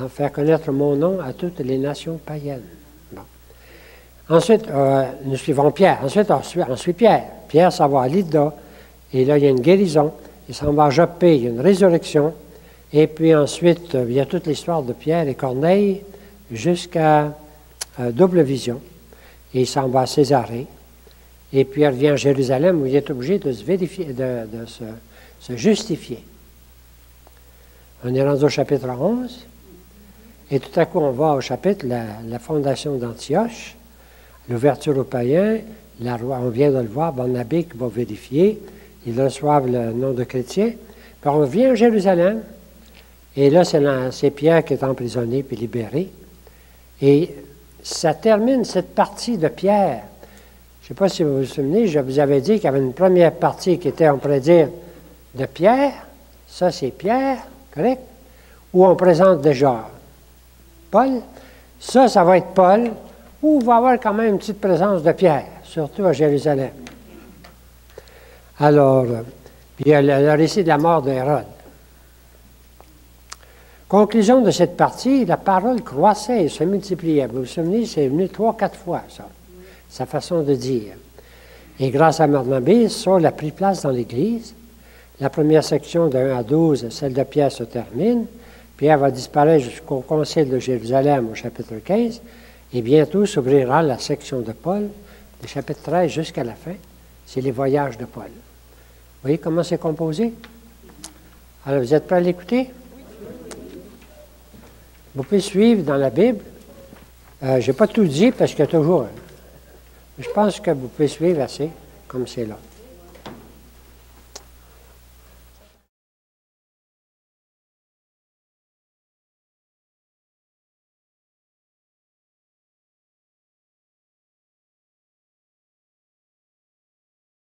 en faire connaître mon nom à toutes les nations païennes. Bon. Ensuite, nous suivons Pierre. Ensuite, on suit Pierre. Pierre, ça va à Lydda. Et là, il y a une guérison. Il s'en va à Joppe, il y a une résurrection. Et puis ensuite, il y a toute l'histoire de Pierre et Corneille jusqu'à double vision. Et il s'en va à Césarée. Et puis, il revient à Jérusalem où il est obligé de se vérifier, de se justifier. On est rendu au chapitre 11. Et tout à coup, on va au chapitre, la fondation d'Antioche, l'ouverture aux païens, on vient de le voir, Barnabé qui va vérifier. Ils reçoivent le nom de chrétien. Puis on vient à Jérusalem. Et là, c'est Pierre qui est emprisonné puis libéré. Et ça termine cette partie de Pierre. Je ne sais pas si vous vous souvenez, je vous avais dit qu'il y avait une première partie qui était, on pourrait dire, de Pierre. Ça, c'est Pierre, correct? Où on présente déjà Paul. Ça va être Paul, où il va y avoir quand même une petite présence de Pierre, surtout à Jérusalem. Alors, puis il y a le récit de la mort d'Hérode. Conclusion de cette partie, la parole croissait et se multipliait. Vous vous souvenez, c'est venu 3-4 fois, ça. Sa façon de dire. Et grâce à Barnabé, Saul a pris place dans l'Église. La première section de 1 à 12, celle de Pierre, se termine. Pierre va disparaître jusqu'au Concile de Jérusalem au chapitre 15. Et bientôt s'ouvrira la section de Paul, du chapitre 13 jusqu'à la fin. C'est les voyages de Paul. Vous voyez comment c'est composé? Alors, vous êtes prêts à l'écouter? Vous pouvez suivre dans la Bible. Je n'ai pas tout dit parce qu'il y a toujours... Je pense que vous pouvez suivre assez, comme c'est là.